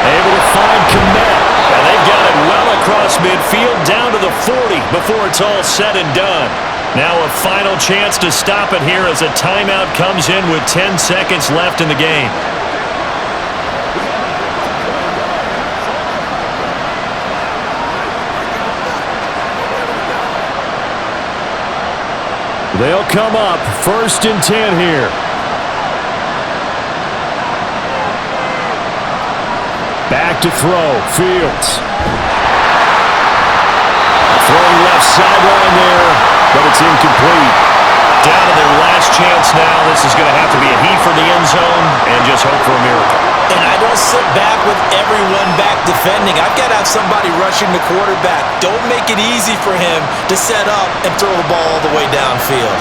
Able to find Kmet. And they've got it well across midfield down to the 40 before it's all said and done. Now a final chance to stop it here as a timeout comes in with 10 seconds left in the game. They'll come up 1st and 10 here. Back to throw. Fields. Throwing left sideline there, but it's incomplete. Down to their last chance now. This is going to have to be a heave for the end zone and just hope for a miracle. And I don't sit back with everyone back defending. I've got to have somebody rushing the quarterback. Don't make it easy for him to set up and throw the ball all the way downfield.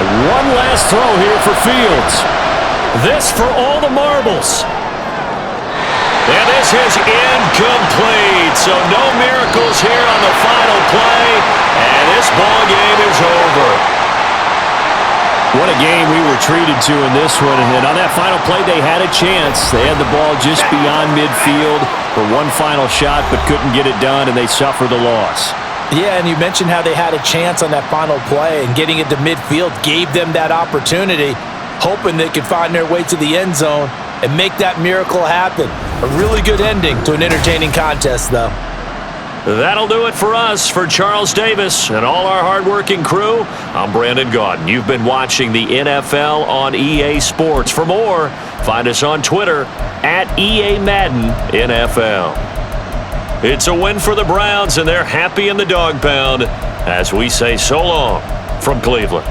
And one last throw here for Fields. This for all the marbles. And this is incomplete. So no miracles here on the final play. And this ball game is over. What a game we were treated to in this one. And on that final play, they had a chance. They had the ball just beyond midfield for one final shot, but couldn't get it done, and they suffered the loss. Yeah, and you mentioned how they had a chance on that final play, and getting it to midfield gave them that opportunity, hoping they could find their way to the end zone and make that miracle happen. A really good ending to an entertaining contest, though. That'll do it for us. For Charles Davis and all our hardworking crew, I'm Brandon Gaudin. You've been watching the NFL on EA Sports. For more, find us on Twitter at EA Madden NFL. It's a win for the Browns, and they're happy in the dog pound as we say so long from Cleveland.